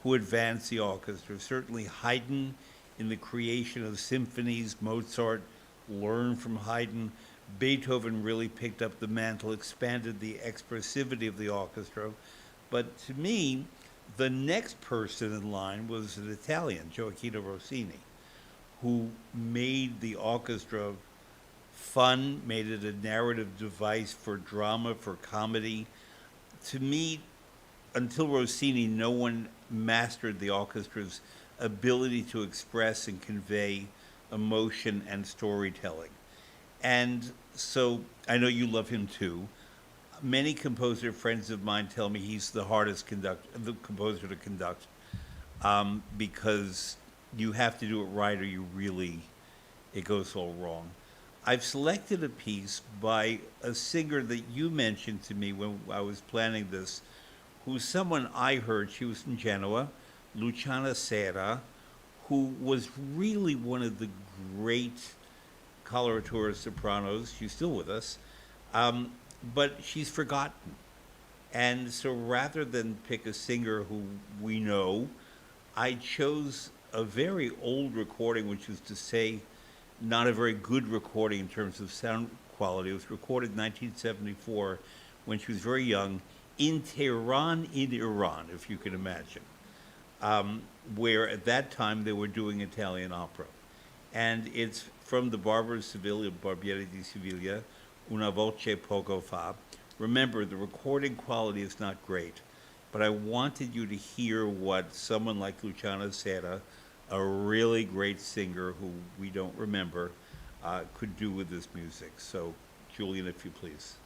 who advanced the orchestra. Certainly Haydn, in the creation of symphonies, Mozart learned from Haydn. Beethoven really picked up the mantle, expanded the expressivity of the orchestra. But to me, the next person in line was an Italian, Gioacchino Rossini, who made the orchestra fun, made it a narrative device for drama, for comedy. To me, until Rossini, no one mastered the orchestra's ability to express and convey emotion and storytelling. And so I know you love him too. Many composer friends of mine tell me he's the hardest composer to conduct, because you have to do it right or it goes all wrong. I've selected a piece by a singer that you mentioned to me when I was planning this, who's someone I heard, she was from Genoa, Luciana Serra, who was really one of the great coloratura sopranos. She's still with us, but she's forgotten. And so rather than pick a singer who we know, I chose a very old recording, which is to say, not a very good recording in terms of sound quality. It was recorded in 1974 when she was very young in Tehran, in Iran, if you can imagine, where at that time they were doing Italian opera. And it's from the Barber of Seville, Barbiere di Siviglia, Una voce poco fa. Remember, the recording quality is not great, but I wanted you to hear what someone like Luciana Serra, a really great singer who we don't remember, could do with this music. So Julian, if you please.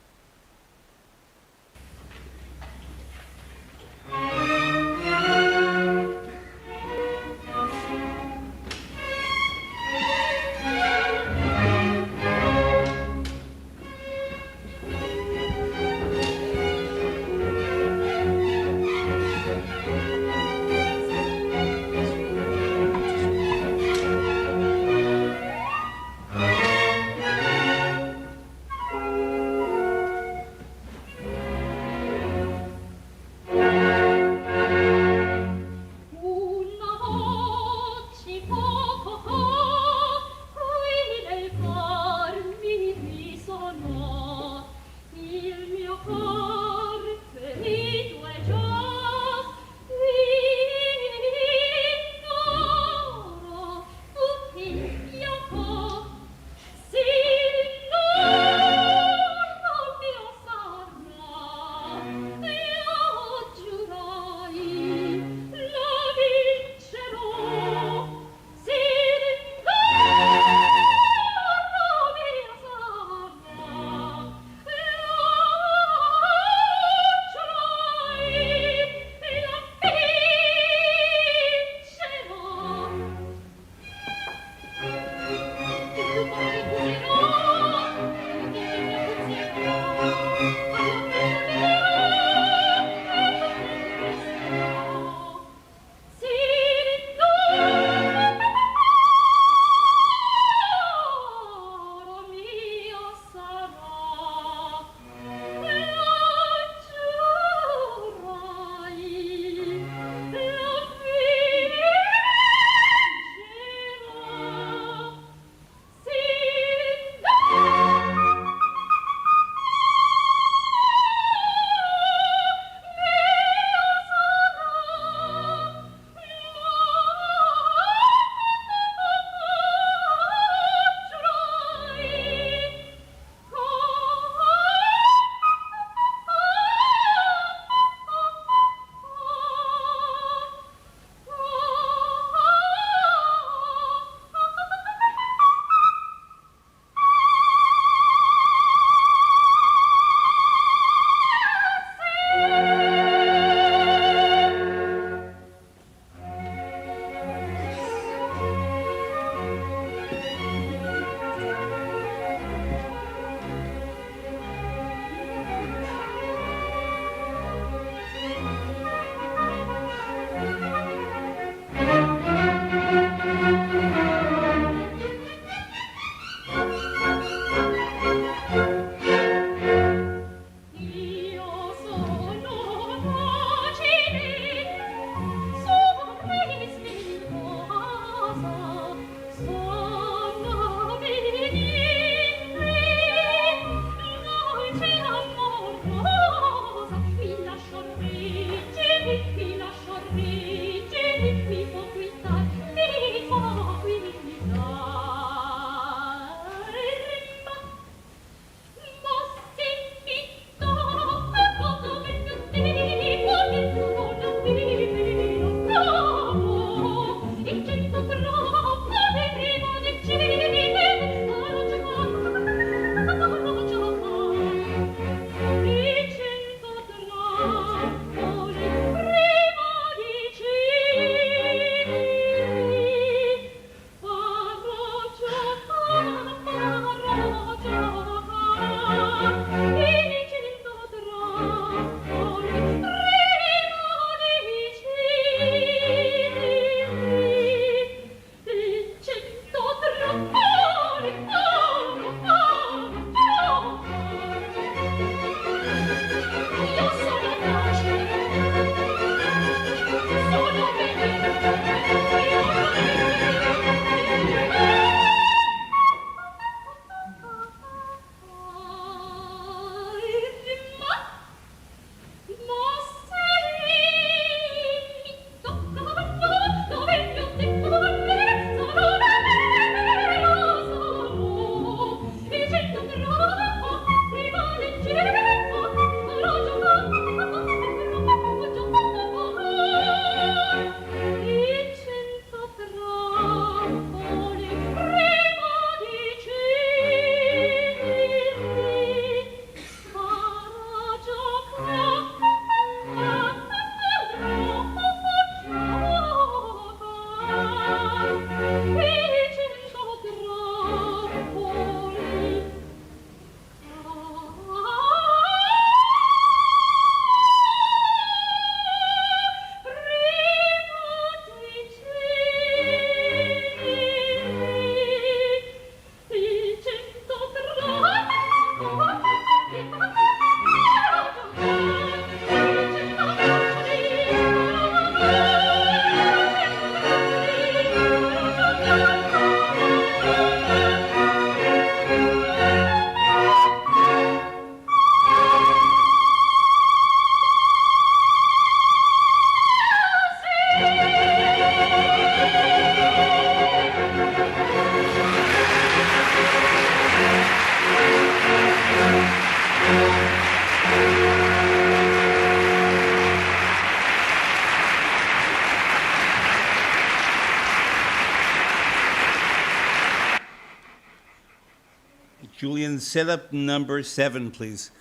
Julian, set up number 7, please.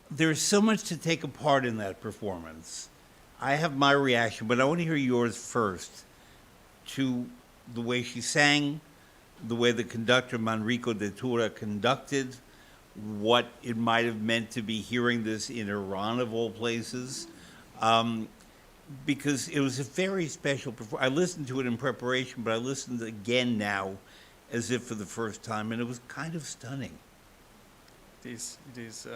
There's so much to take apart in that performance. I have my reaction, but I want to hear yours first to the way she sang, the way the conductor, Manrico de Tura, conducted, what it might have meant to be hearing this in Iran, of all places, because it was a very special performance. I listened to it in preparation, but I listened again now as if for the first time, and it was kind of stunning. It is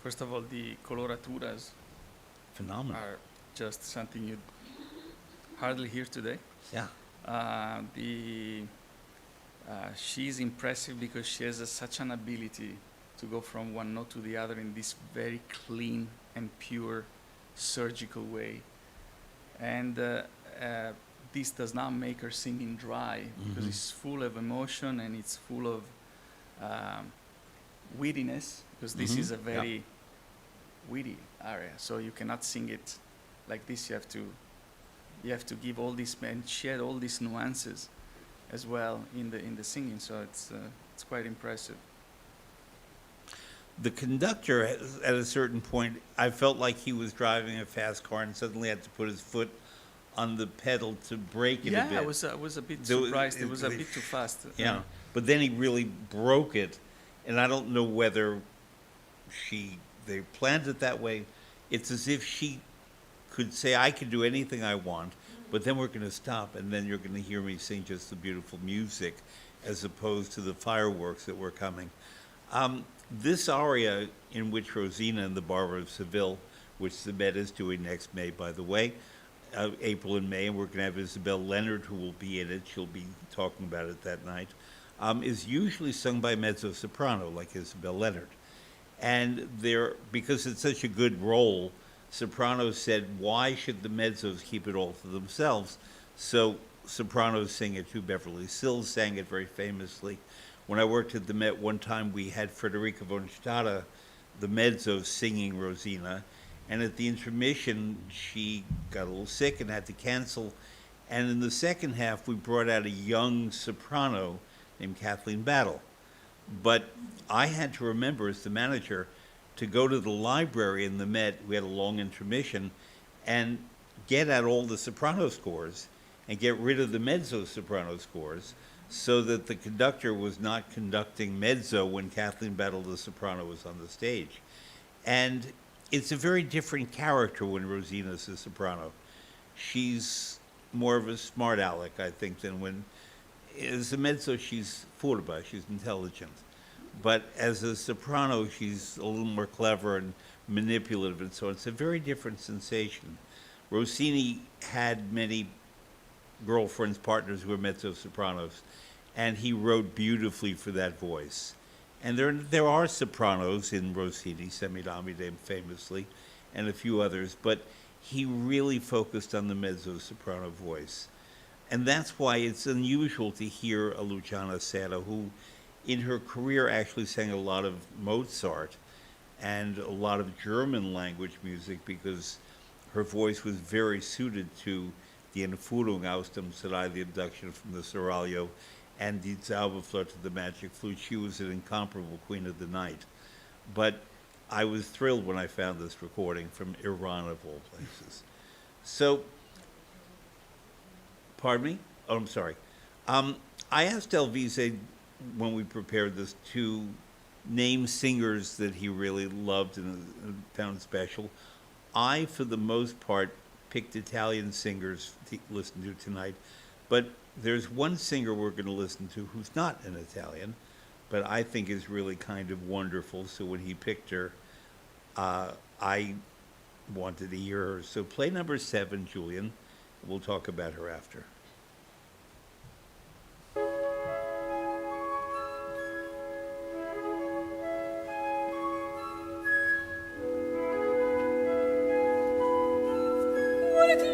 first of all, the coloraturas Phenomenal. are just something you'd hardly hear today. Yeah. She's impressive because she has such an ability to go from one note to the other in this very clean and pure surgical way. And this does not make her singing dry because it's full of emotion and it's full of wittiness, because this is a very witty area. So you cannot sing it like this. You have to give all this, and she had all these nuances as well in the singing. So it's quite impressive. The conductor, at a certain point, I felt like he was driving a fast car and suddenly had to put his foot on the pedal to brake it a bit. Yeah, I was a bit surprised. It was a bit too fast. Yeah, but then he really broke it, and I don't know whether they planned it that way. It's as if she could say, I can do anything I want, but then we're going to stop, and then you're going to hear me sing just the beautiful music as opposed to the fireworks that were coming. This aria, in which Rosina and the Barber of Seville, which the Met is doing next May, by the way, April and May, and we're going to have Isabel Leonard, who will be in it. She'll be talking about it that night, is usually sung by mezzo-soprano, like Isabel Leonard. And because it's such a good role, sopranos said, why should the mezzos keep it all to themselves? So sopranos sing it too. Beverly Sills sang it very famously. When I worked at the Met one time, we had Frederica von Stade, the mezzo, singing Rosina. And at the intermission, she got a little sick and had to cancel. And in the second half, we brought out a young soprano named Kathleen Battle. But I had to remember, as the manager, to go to the library in the Met, we had a long intermission, and get out all the soprano scores and get rid of the mezzo-soprano scores so that the conductor was not conducting mezzo when Kathleen Battle, the soprano, was on the stage. And it's a very different character when Rosina's a soprano. She's more of a smart aleck, I think, than when... As a mezzo, she's furba, she's intelligent. But as a soprano, she's a little more clever and manipulative, and so it's a very different sensation. Rossini had many girlfriends, partners who were mezzo-sopranos, and he wrote beautifully for that voice. And there are sopranos in Rossini, Semiramide famously, and a few others, but he really focused on the mezzo-soprano voice. And that's why it's unusual to hear a Luciana Serra, who in her career actually sang a lot of Mozart and a lot of German language music, because her voice was very suited to the Entführung aus dem Sarai, the abduction from the Seraglio, and Die Zauberflöte, the magic flute. She was an incomparable queen of the night. But I was thrilled when I found this recording from Iran, of all places. So, pardon me? Oh, I'm sorry. I asked Alvise, when we prepared this, to name singers that he really loved and found special. I, for the most part, picked Italian singers to listen to tonight, but there's one singer we're going to listen to who's not an Italian, but I think is really kind of wonderful. So when he picked her, I wanted to hear her. So play number 7, Julian. We'll talk about her after. Te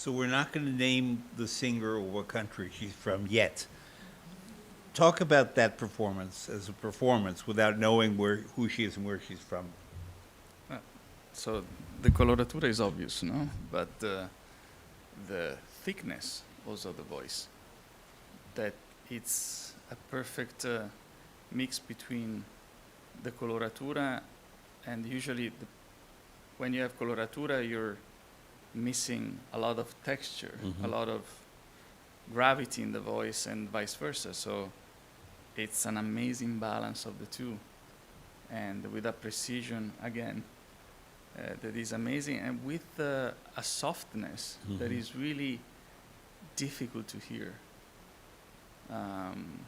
So we're not going to name the singer or what country she's from yet. Talk about that performance as a performance without knowing who she is and where she's from. So the coloratura is obvious, no? But the thickness also of the voice, that it's a perfect mix between the coloratura and usually when you have coloratura, you're missing a lot of texture, a lot of gravity in the voice and vice versa. So it's an amazing balance of the two. And with a precision, again, that is amazing. And with a softness that is really difficult to hear. And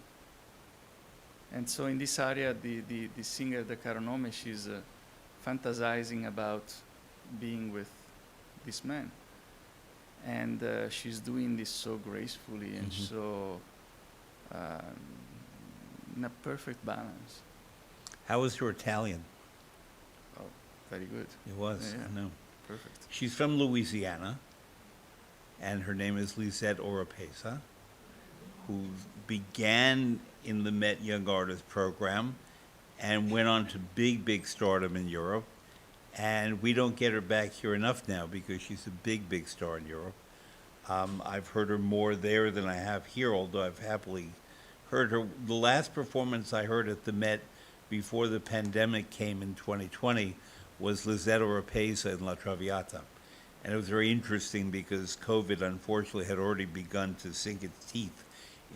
so in this area, the singer, the Caronome, she's fantasizing about being with this man. And she's doing this so gracefully and so in a perfect balance. How was her Italian? Oh, very good. It was, Yeah. I know. Perfect. She's from Louisiana, and her name is Lisette Oropesa, who began in the Met Young Artist Program and went on to big stardom in Europe. And we don't get her back here enough now because she's a big star in Europe. I've heard her more there than I have here, although I've happily heard her. The last performance I heard at the Met before the pandemic came in 2020 was Lisette Oropesa in La Traviata. And it was very interesting because COVID, unfortunately, had already begun to sink its teeth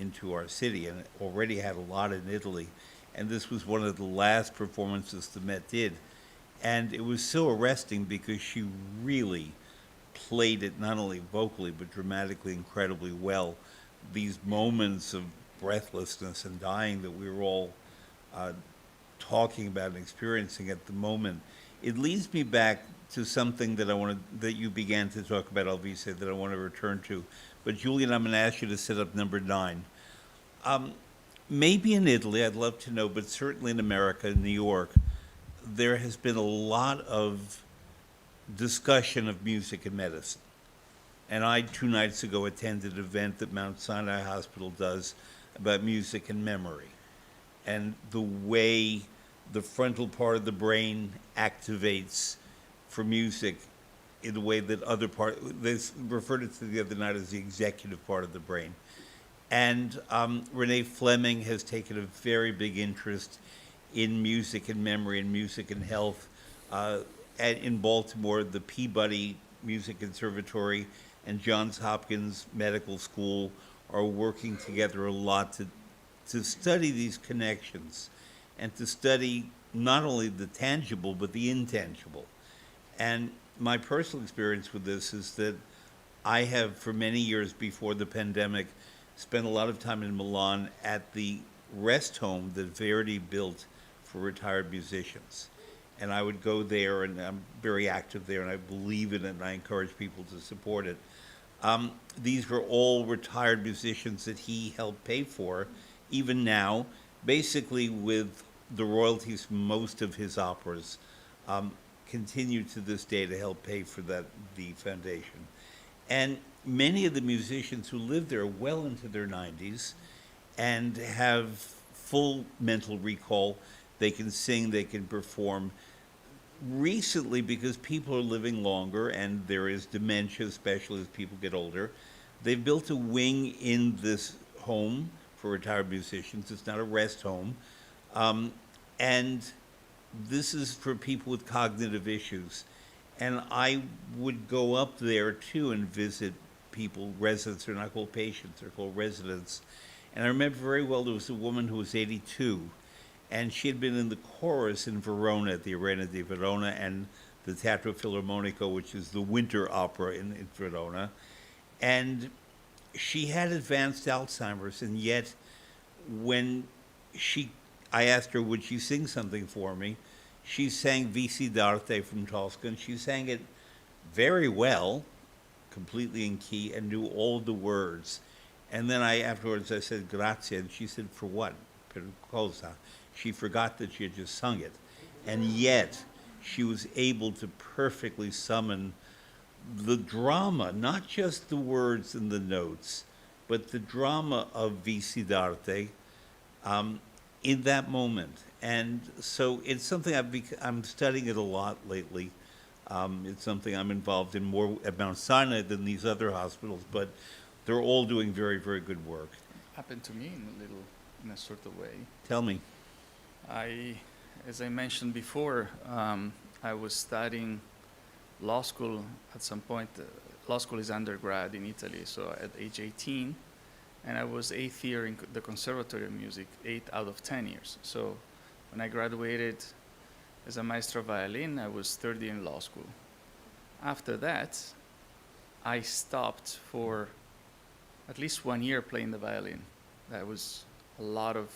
into our city and already had a lot in Italy. And this was one of the last performances the Met did. And it was so arresting because she really played it not only vocally but dramatically incredibly well. These moments of breathlessness and dying that we were all talking about and experiencing at the moment. It leads me back to something that you began to talk about, Alvise, that I want to return to. But Julian, I'm going to ask you to set up number 9. Maybe in Italy, I'd love to know, but certainly in America, in New York, there has been a lot of discussion of music and medicine. And I, 2 nights ago, attended an event that Mount Sinai Hospital does about music and memory and the way the frontal part of the brain activates for music in the way that other part, they referred it to the other night as the executive part of the brain. And Renee Fleming has taken a very big interest in music and memory and music and health. In Baltimore, the Peabody Music Conservatory and Johns Hopkins Medical School are working together a lot to study these connections and to study not only the tangible but the intangible. And my personal experience with this is that I have, for many years before the pandemic, spent a lot of time in Milan at the rest home that Verdi built for retired musicians. And I would go there, and I'm very active there, and I believe in it, and I encourage people to support it. These were all retired musicians that he helped pay for, even now, basically with the royalties from most of his operas, continue to this day to help pay for the foundation. And many of the musicians who live there are well into their 90s and have full mental recall. They can sing, they can perform. Recently, because people are living longer and there is dementia, especially as people get older, they've built a wing in this home for retired musicians. It's not a rest home. And this is for people with cognitive issues. And I would go up there, too, and visit people, residents. They're not called patients, they're called residents. And I remember very well there was a woman who was 82, and she had been in the chorus in Verona at the Arena di Verona and the Teatro Filarmonico, which is the winter opera in Verona. And she had advanced Alzheimer's, and yet when I asked her, would she sing something for me? She sang Visi d'Arte from Tosca, and she sang it very well, completely in key, and knew all the words. And then afterwards I said, grazie, and she said, for what? Per cosa? She forgot that she had just sung it. And yet, she was able to perfectly summon the drama, not just the words and the notes, but the drama of Visi d'Arte in that moment. And so it's something I'm studying it a lot lately. It's something I'm involved in more at Mount Sinai than these other hospitals, but they're all doing very, very good work. Happened to me in a sort of way. Tell me. As I mentioned before, I was studying law school at some point. Law school is undergrad in Italy, so at age 18, and I was 8th year in the Conservatory of Music, 8 out of 10 years. So when I graduated as a maestro violin, I was 3rd year in law school. After that, I stopped for at least 1 year playing the violin. That was a lot of,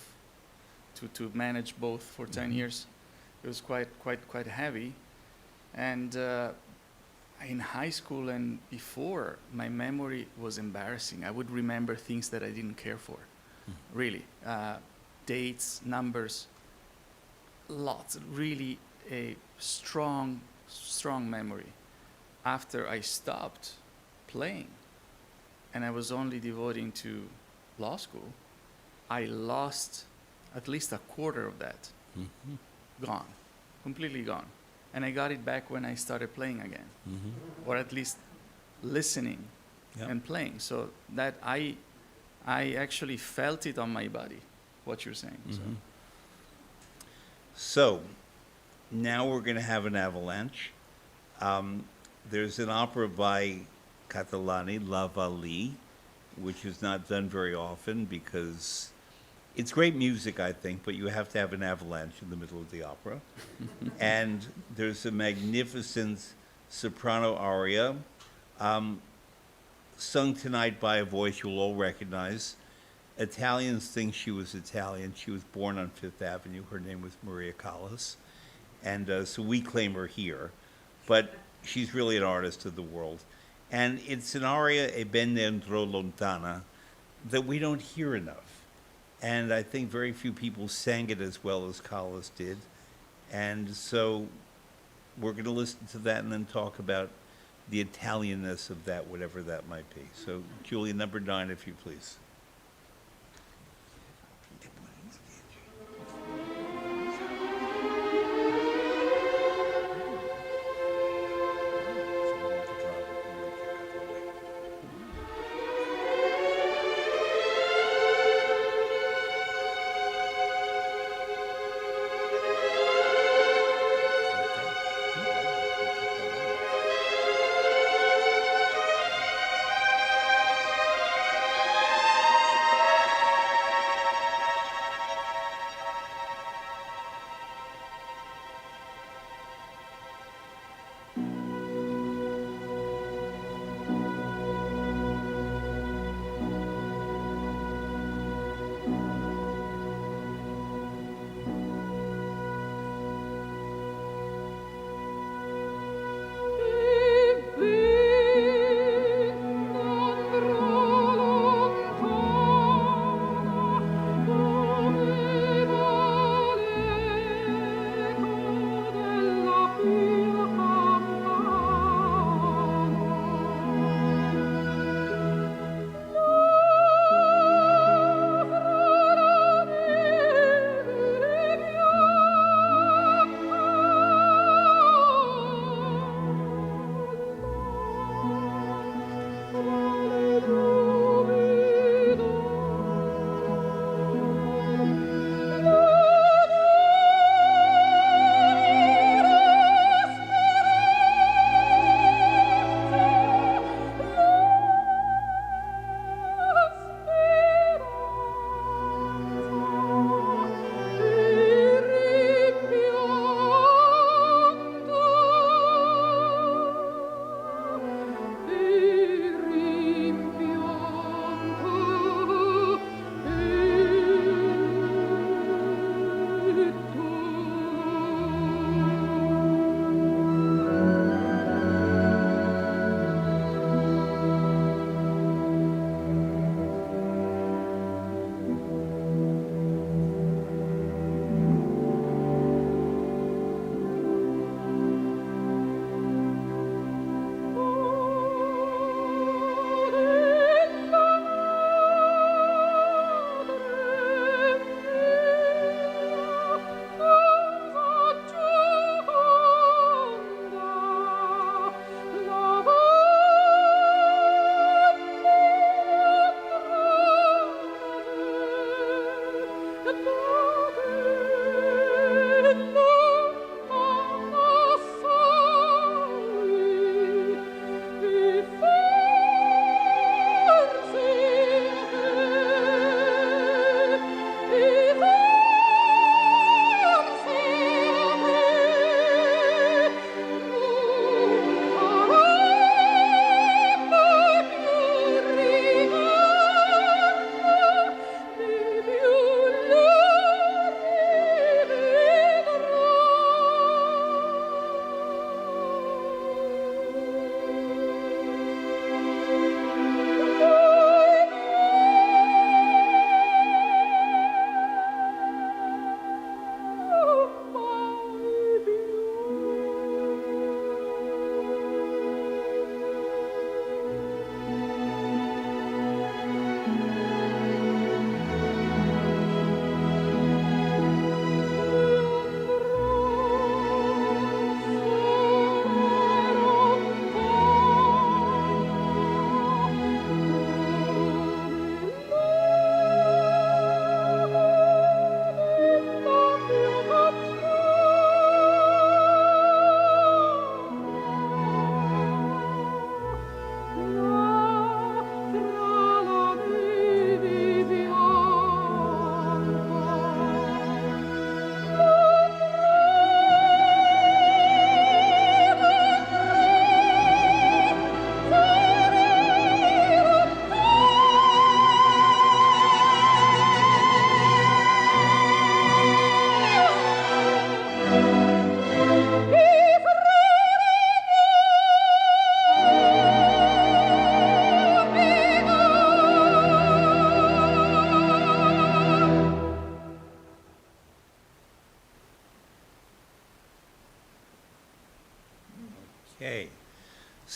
to manage both for 10 years. It was quite heavy. And in high school and before, my memory was embarrassing. I would remember things that I didn't care for, really. Dates, numbers, lots, really a strong memory. After I stopped playing and I was only devoting to law school, I lost at least a quarter of that. Gone, completely gone. And I got it back when I started playing again, or at least listening and playing. So that I actually felt it on my body, what you're saying. So now we're going to have an avalanche. There's an opera by Catalani, La Vallee, which is not done very often because it's great music, I think, but you have to have an avalanche in the middle of the opera. And there's a magnificent soprano aria sung tonight by a voice you'll all recognize. Italians think she was Italian. She was born on Fifth Avenue. Her name was Maria Callas. And so we claim her here. But she's really an artist of the world. And it's an aria, E ben ne andrò lontana, that we don't hear enough. And I think very few people sang it as well as Callas did. And so we're going to listen to that and then talk about the Italianness of that, whatever that might be. So, Julia, number 9, if you please.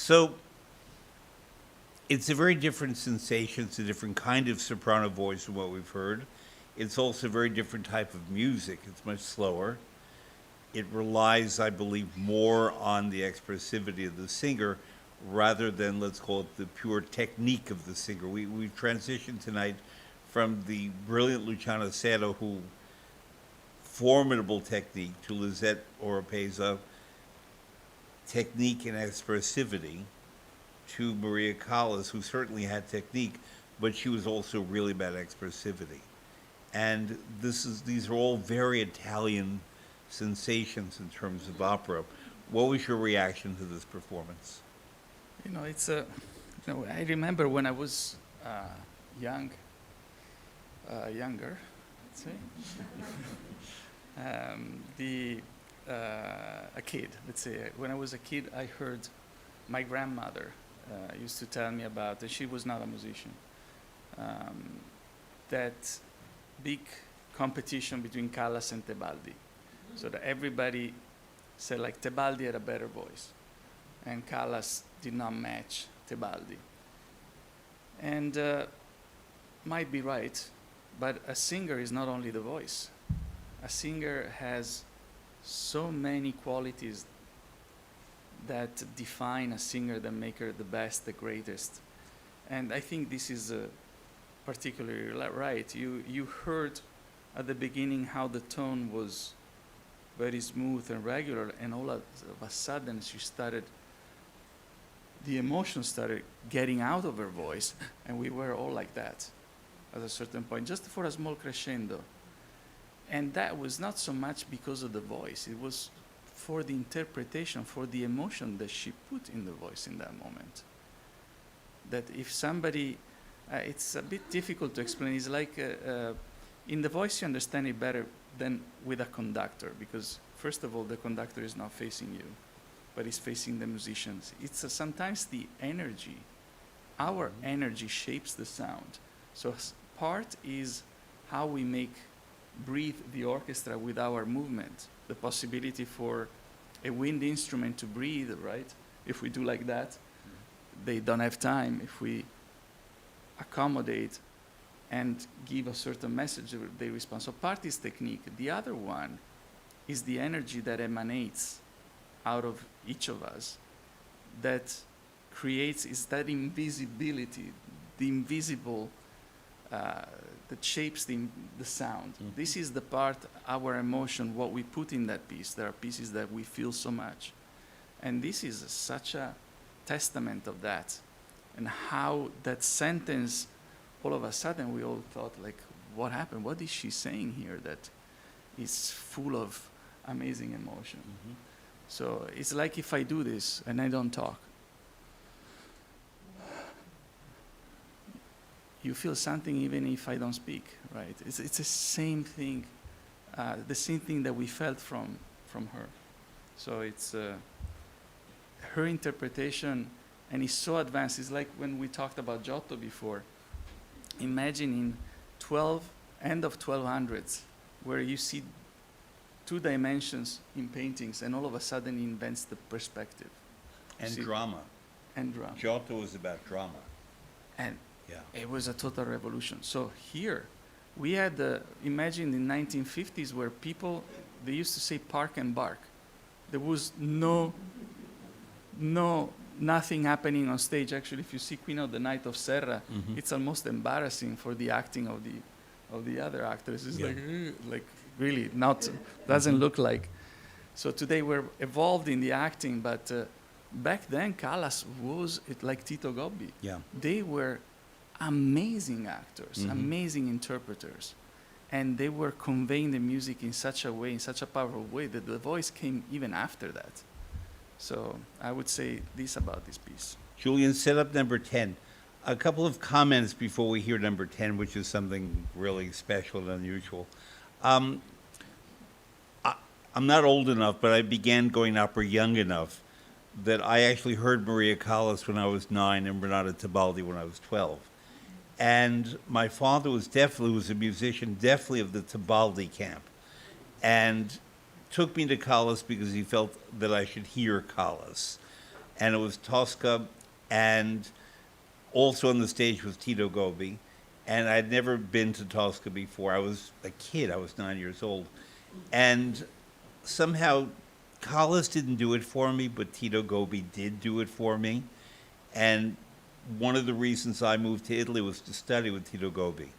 So it's a very different sensation. It's a different kind of soprano voice from what we've heard. It's also a very different type of music. It's much slower. It relies, I believe, more on the expressivity of the singer rather than, let's call it, the pure technique of the singer. We've transitioned tonight from the brilliant Luciano Serra, who formidable technique, to Lisette Oropesa, technique and expressivity, to Maria Callas, who certainly had technique, but she was also really about expressivity. And these are all very Italian sensations in terms of opera. What was your reaction to this performance? You know, it's a. You know, I remember when I was younger, let's say, a kid. Let's say when I was a kid, I heard my grandmother used to tell me about. And she was not a musician. That big competition between Callas and Tebaldi, so that everybody said like Tebaldi had a better voice, and Callas did not match Tebaldi. And might be right, but a singer is not only the voice. A singer has so many qualities that define a singer, that make her the best, the greatest. And I think this is particularly right. You heard at the beginning how the tone was very smooth and regular, and all of a sudden the emotion started getting out of her voice, and we were all like that at a certain point, just for a small crescendo. And that was not so much because of the voice, it was for the interpretation, for the emotion that she put in the voice in that moment. That if somebody, it's a bit difficult to explain, it's like in the voice you understand it better than with a conductor, because first of all, the conductor is not facing you, but is facing the musicians. It's sometimes the energy, our energy shapes the sound. So part is how we breathe the orchestra with our movement, the possibility for a wind instrument to breathe, right? If we do like that, they don't have time. If we accommodate and give a certain message, they respond. So part is technique. The other one is the energy that emanates out of each of us that creates, is that invisibility, the invisible that shapes the sound. Mm-hmm. This is the part, our emotion, what we put in that piece. There are pieces that we feel so much. And this is such a testament of that. And how that sentence, all of a sudden we all thought, like, what happened? What is she saying here that is full of amazing emotion? Mm-hmm. So it's like if I do this and I don't talk, you feel something even if I don't speak, right? It's the same thing that we felt from her. So it's her interpretation, and it's so advanced. It's like when we talked about Giotto before. Imagine in end of 1200s, where you see 2 dimensions in paintings, and all of a sudden he invents the perspective. And drama. And drama. Giotto was about drama. And it was a total revolution. So here, we had, imagine in the 1950s where people, they used to say park and bark. There was nothing happening on stage. Actually, if you see Queen of the Night of Serra, mm-hmm. It's almost embarrassing for the acting of the other actors. It's like really not, doesn't look like. So today we're evolved in the acting, but back then Callas was like Tito Gobbi. Yeah. They were amazing actors, mm-hmm. amazing interpreters, and they were conveying the music in such a way, in such a powerful way, that the voice came even after that. So I would say this about this piece. Julian, set up number 10. A couple of comments before we hear number 10, which is something really special and unusual. I'm not old enough, but I began going opera young enough that I actually heard Maria Callas when I was 9 and Renata Tebaldi when I was 12. And my father was a musician, definitely of the Tebaldi camp, and took me to Callas because he felt that I should hear Callas. and it was Tosca, and also on the stage was Tito Gobi. And I'd never been to Tosca before. I was a kid. I was 9 years old. And somehow Callas didn't do it for me, but Tito Gobi did do it for me. And one of the reasons I moved to Italy was to study with Tito Gobi,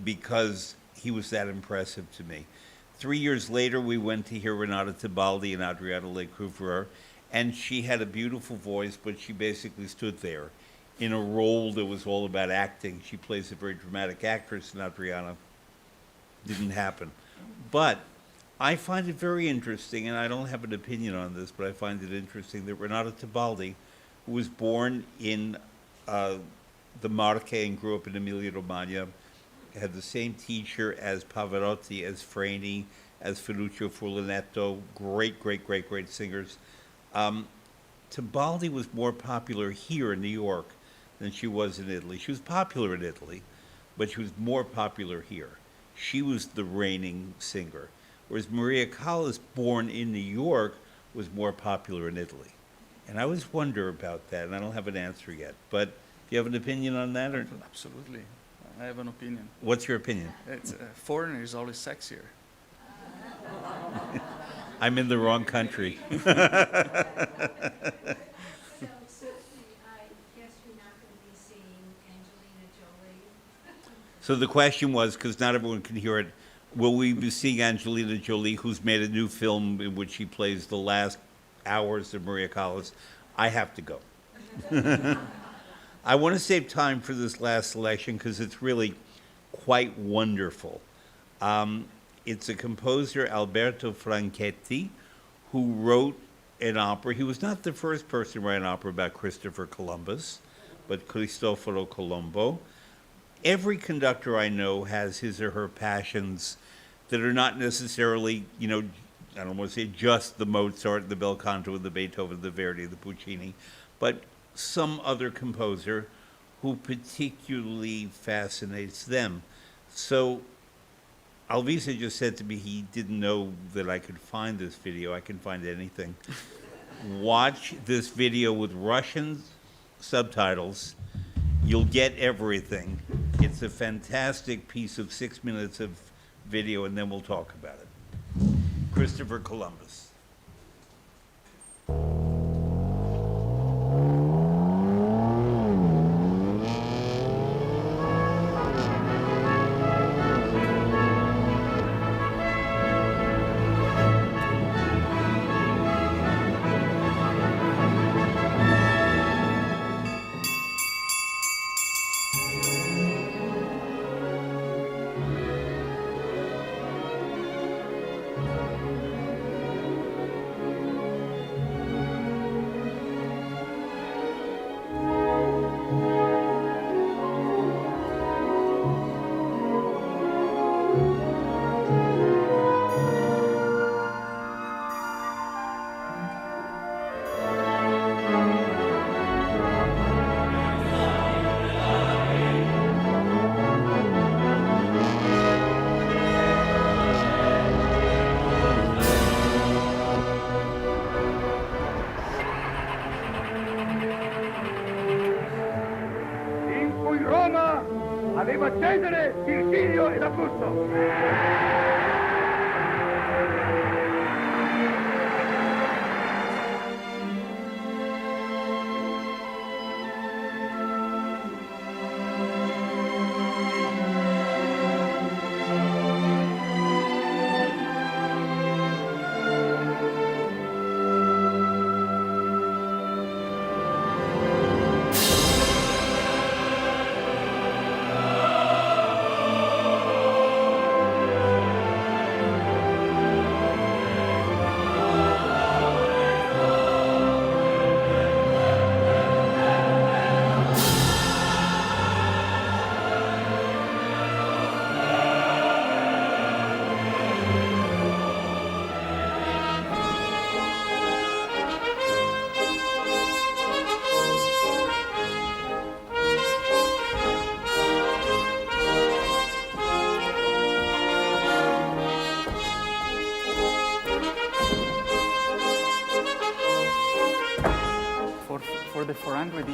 because he was that impressive to me. 3 years later, we went to hear Renata Tebaldi and Adriana Lecouvreur, and she had a beautiful voice, but she basically stood there in a role that was all about acting. She plays a very dramatic actress, and Adriana didn't happen. But I find it very interesting, and I don't have an opinion on this, but I find it interesting that Renata Tebaldi, who was born in the Marche and grew up in Emilia-Romagna, had the same teacher as Pavarotti, as Freni, as Ferruccio Furlanetto, great singers. Tebaldi was more popular here in New York than she was in Italy. She was popular in Italy, but she was more popular here. She was the reigning singer, whereas Maria Callas, born in New York, was more popular in Italy. And I always wonder about that, and I don't have an answer yet. But do you have an opinion on that? Or? Absolutely. I have an opinion. What's your opinion? It's, foreigner is always sexier. I'm in the wrong country. So I guess you're not going to be seeing Angelina Jolie. So the question was, because not everyone can hear it, will we be seeing Angelina Jolie, who's made a new film in which she plays the last hours of Maria Callas? I have to go. I want to save time for this last selection because it's really quite wonderful. It's a composer, Alberto Franchetti, who wrote an opera. He was not the first person to write an opera about Christopher Columbus, but Cristoforo Colombo. Every conductor I know has his or her passions that are not necessarily, I don't want to say just the Mozart, the bel canto, the Beethoven, the Verdi, the Puccini, but some other composer who particularly fascinates them. So Alvise just said to me he didn't know that I could find this video. I can find anything. Watch this video with Russian subtitles. You'll get everything. It's a fantastic piece of 6 minutes of video, and then we'll talk about it. Christopher Columbus. Aveva Cesare, Virgilio ed Augusto.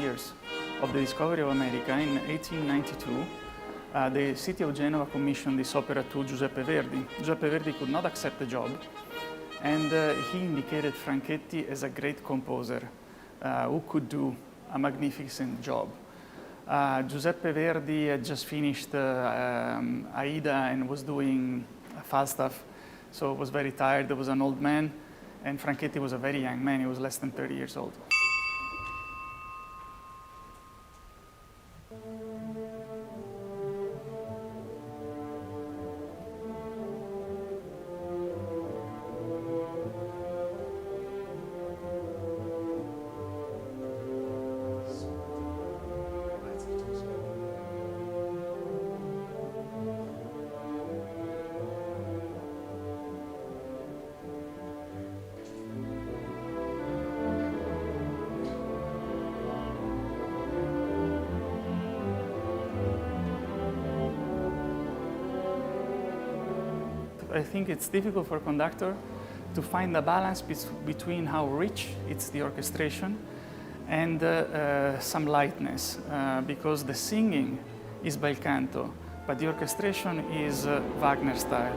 years of the discovery of America, in 1892, the city of Genova commissioned this opera to Giuseppe Verdi. Giuseppe Verdi could not accept the job, and he indicated Franchetti as a great composer who could do a magnificent job. Giuseppe Verdi had just finished Aida and was doing Falstaff, so was very tired. He was an old man, and Franchetti was a very young man. He was less than 30 years old. I think it's difficult for a conductor to find a balance between how rich it's the orchestration and some lightness, because the singing is bel canto, but the orchestration is Wagner style.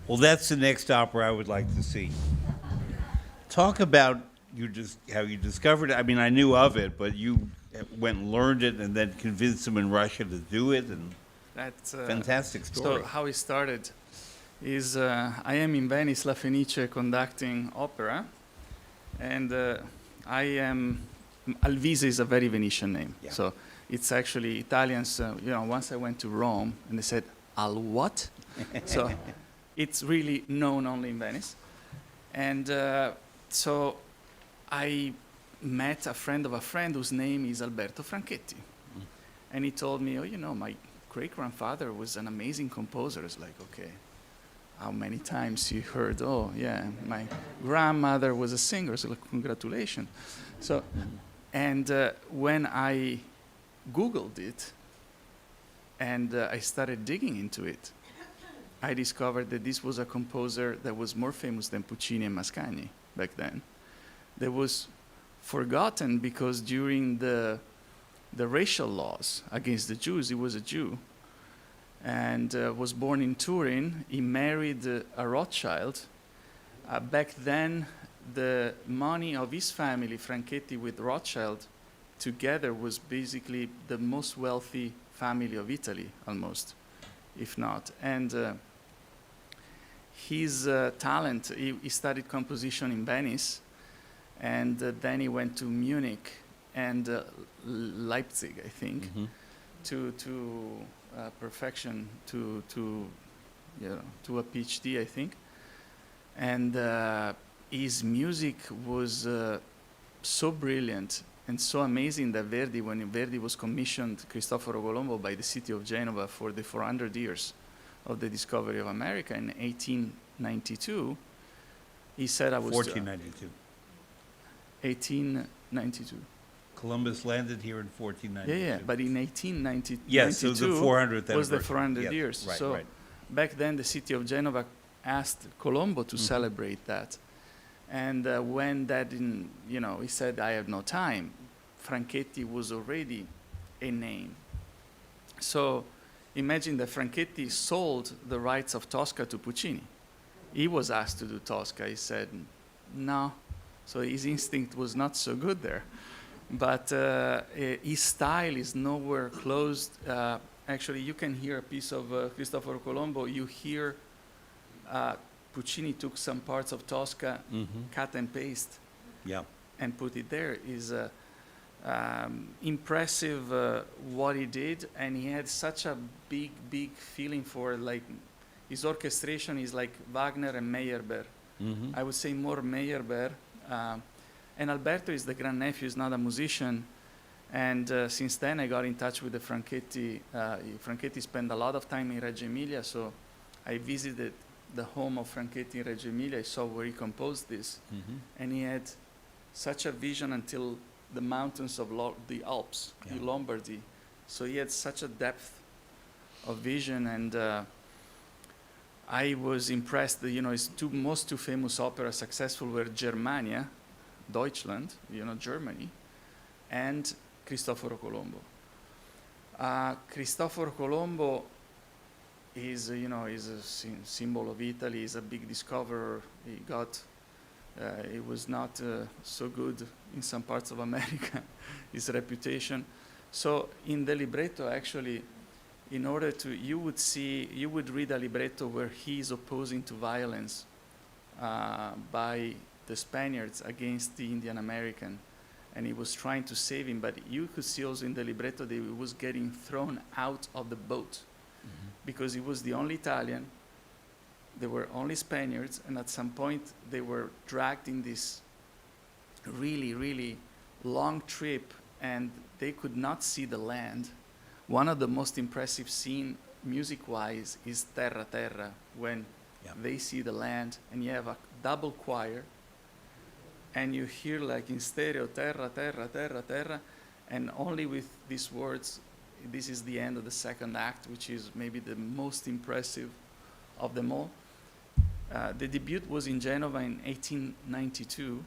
Well, that's the next opera I would like to see. Talk about how you discovered it. I mean, I knew of it, but you went and learned it and then convinced them in Russia to do it, and That's fantastic story. So how it started is I am in Venice, La Fenice, conducting opera, and I am Alvise is a very Venetian name. Yeah. So it's actually Italians. Once I went to Rome, and they said "Al what?" So it's really known only in Venice, and so I met a friend of a friend whose name is Alberto Franchetti, and he told me, my great-grandfather was an amazing composer. It's like, okay, how many times you heard, oh, yeah, my grandmother was a singer, so like, congratulations. So, and when I Googled it and I started digging into it, I discovered that this was a composer that was more famous than Puccini and Mascagni back then. That was forgotten because during the the racial laws against the Jews. He was a Jew and was born in Turin. He married a Rothschild. Back then, the money of his family, Franchetti with Rothschild, together was basically the most wealthy family of Italy, almost, if not. And his talent, he studied composition in Venice, and then he went to Munich and Leipzig, I think, to perfection, to a PhD, I think. And his music was so brilliant and so amazing that Verdi, when Verdi was commissioned Cristoforo Colombo by the city of Genova for the 400 years of the discovery of America in 1892, he said I was 1492. 1892. Columbus landed here in 1492. Yeah, but in 1892 yes, so the 400th was the anniversary. 400 Yes, years. Right, So right. back then, the city of Genova asked Colombo to celebrate that. And when that didn't, he said, I have no time, Franchetti was already a name. So imagine that Franchetti sold the rights of Tosca to Puccini. He was asked to do Tosca. He said, no. So his instinct was not so good there. But his style is nowhere close. Actually, you can hear a piece of Cristoforo Colombo. You hear Puccini took some parts of Tosca, cut and paste, and put it there. Is impressive what he did, and he had such a big feeling for, like, his orchestration is like Wagner and Meyerbeer. I would say more Meyerbeer. And Alberto is the grandnephew, is not a musician. And since then, I got in touch with the Franchetti. Franchetti spent a lot of time in Reggio Emilia, so I visited the home of Franchetti in Reggio Emilia. I saw where he composed this. And he had such a vision until the mountains of the Alps, in Lombardy. So he had such a depth of vision, and I was impressed. His most two famous operas successful were Germania, Deutschland, Germany, and Cristoforo Colombo. Cristoforo Colombo is a symbol of Italy. He's a big discoverer. He was not so good in some parts of America, his reputation. So in the libretto, actually, in order to, you would read a libretto where he is opposing to violence by the Spaniards against the Indian American, and he was trying to save him, but you could see also in the libretto that he was getting thrown out of the boat because he was the only Italian, there were only Spaniards, and at some point they were dragged in this really long trip, and they could not see the land. One of the most impressive scenes music-wise is Terra Terra, when they see the land, and you have a double choir, and you hear, like in stereo, terra, terra, terra, terra, and only with these words, this is the end of the second act, which is maybe the most impressive of them all. The debut was in Genova in 1892.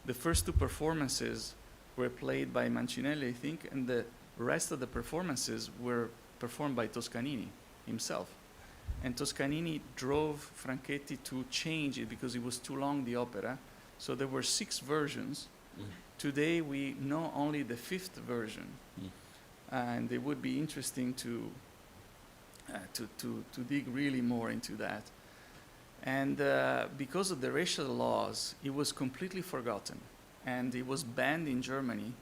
The first two performances were played by Mancinelli, I think, and the rest of the performances were performed by Toscanini himself. And Toscanini drove Franchetti to change it because it was too long, the opera. So there were 6 versions. Today we know only the 5th version. And it would be interesting to dig really more into that. And because of the racial laws, it was completely forgotten. And it was banned in Germany.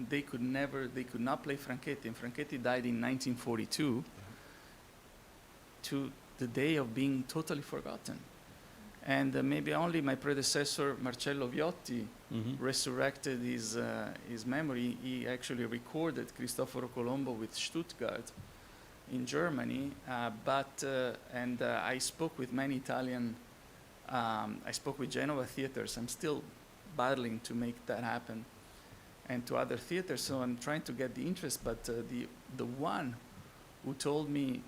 They could not play Franchetti. And Franchetti died in 1942 to the day of being totally forgotten. And maybe only my predecessor, Marcello Viotti, resurrected his memory. He actually recorded Cristoforo Colombo with Stuttgart in Germany, and I spoke with many Italian, I spoke with Genova theaters. I'm still battling to make that happen, and to other theaters, so I'm trying to get the interest, but the one who told me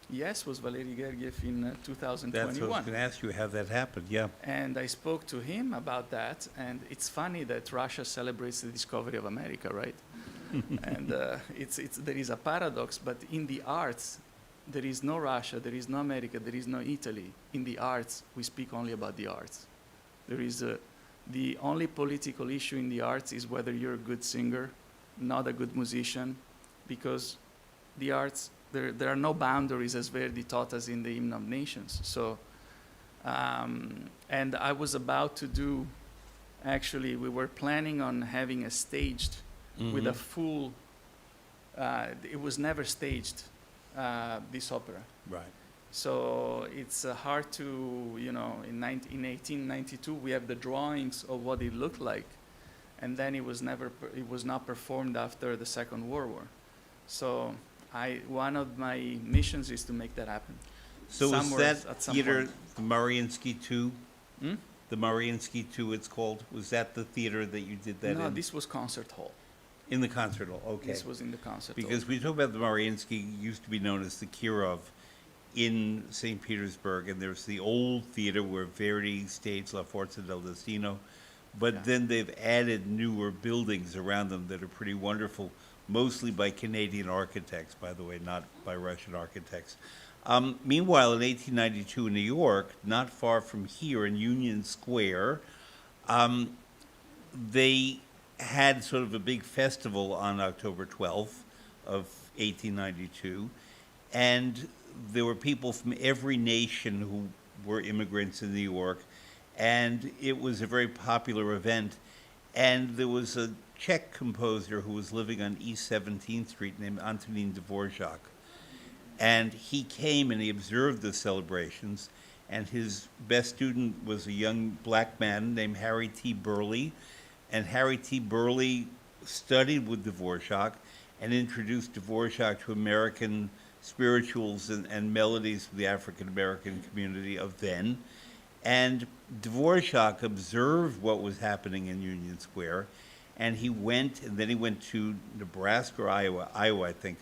yes was Valery Gergiev in 2021. That's what I was going to ask you, how that happened, And I spoke to him about that, and it's funny that Russia celebrates the discovery of America, right? And there is a paradox, but in the arts, there is no Russia, there is no America, there is no Italy. In the arts, we speak only about the arts. There is the only political issue in the arts is whether you're a good singer, not a good musician, because the arts, there are no boundaries, as Verdi taught us in the Hymn of Nations. So, and I was about to do, actually, we were planning on having a staged with a full, it was never staged, this opera. Right. So it's hard to, in 1892, we have the drawings of what it looked like, and then it was not performed after the Second World War. So one of my missions is to make that happen. So was somewhere that at some theater, point. the Mariinsky 2? Hmm? The Mariinsky 2 it's called? Was that the theater that you did that No, in? this was concert hall. In the concert hall, okay. This was in the concert hall. Because we talk about the Mariinsky, used to be known as the Kirov in St. Petersburg, and there's the old theater where Verdi staged La Forza del Destino, but Yeah. then they've added newer buildings around them that are pretty wonderful, mostly by Canadian architects, by the way, not by Russian architects. Meanwhile, in 1892 in New York, not far from here in Union Square, they had sort of a big festival on October 12th of 1892, and there were people from every nation who were immigrants in New York, and it was a very popular event. And there was a Czech composer who was living on East 17th Street named Antonín Dvořák. And he came and he observed the celebrations, and his best student was a young black man named Harry T. Burleigh. And Harry T. Burleigh studied with Dvořák and introduced Dvořák to American spirituals and melodies of the African-American community of then. And Dvořák observed what was happening in Union Square, and he went, and then he went to Nebraska or Iowa, I think,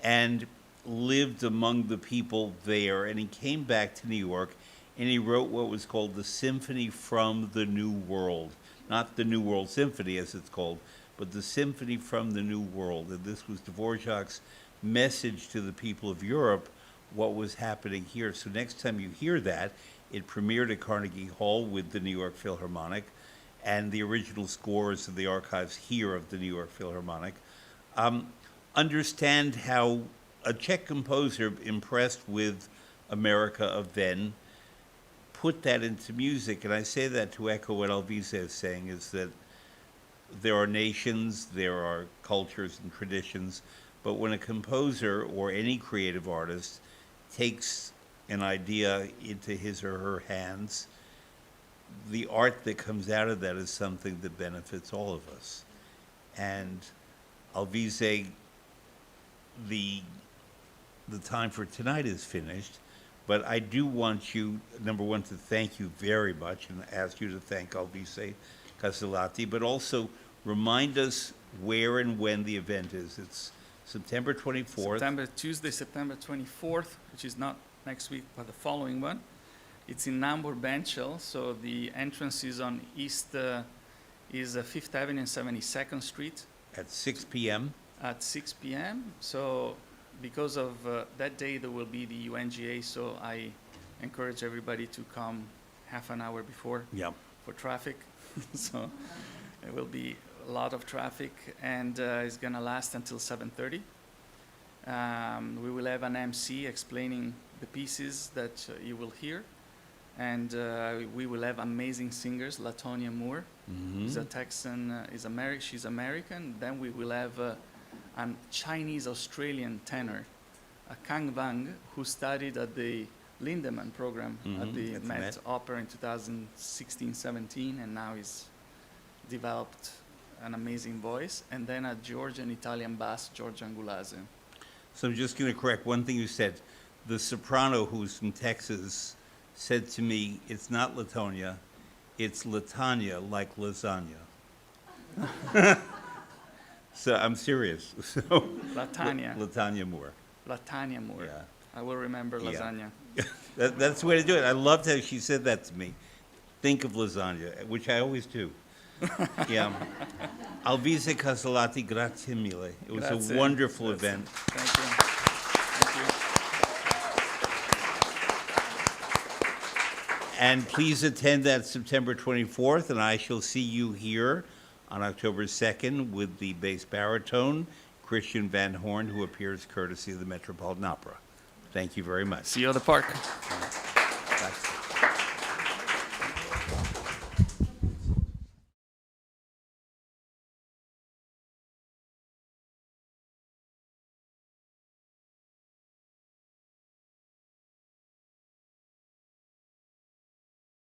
and lived among the people there. And he came back to New York, and he wrote what was called the Symphony from the New World. Not the New World Symphony, as it's called, but the Symphony from the New World. And this was Dvořák's message to the people of Europe, what was happening here. So next time you hear that, it premiered at Carnegie Hall with the New York Philharmonic, and the original scores of the archives here of the New York Philharmonic. Understand how a Czech composer impressed with America of then put that into music. And I say that to echo what Alvise is saying, is that there are nations, there are cultures and traditions, but when a composer or any creative artist takes an idea into his or her hands, the art that comes out of that is something that benefits all of us. And Alvise, the time for tonight is finished, but I do want you, number one, to thank you very much and ask you to thank Alvise Casellati, but also remind us where and when the event is. It's September 24th. Tuesday, September 24th, which is not next week, but the following one. It's in Namur Benchel, so the entrance is on East, is 5th Avenue and 72nd Street At 6 p.m. at 6 p.m. So because of that day, there will be the UNGA, so I encourage everybody to come half an hour before Yeah. for traffic. So there will be a lot of traffic, and it's going to last until 7:30. We will have an MC explaining the pieces that you will hear, and we will have amazing singers. Latonia Moore is a Texan, she's American. Then we will have a Chinese-Australian tenor, Kang Wang, who studied at the Lindemann program at the Met Opera in 2016-17, and now he's developed an amazing voice. And then a Georgian Italian bass, George Angulase. So I'm just going to correct one thing you said. The soprano, who's from Texas, said to me, it's not Latonia, it's Latanya, like lasagna. So I'm serious. So Latanya. Latanya Moore. Latanya Moore. Yeah. I will remember Yeah. lasagna. That's the way to do it. I loved how she said that to me. Think of lasagna, which I always do. Yeah. Alvise Casellati, grazie mille. It was Grazie. a wonderful Grazie. event. Thank you. Thank you. And please attend that September 24th, and I shall see you here on October 2nd with the bass baritone, Christian Van Horn, who appears courtesy of the Metropolitan Opera. Thank you very much. See you at the park.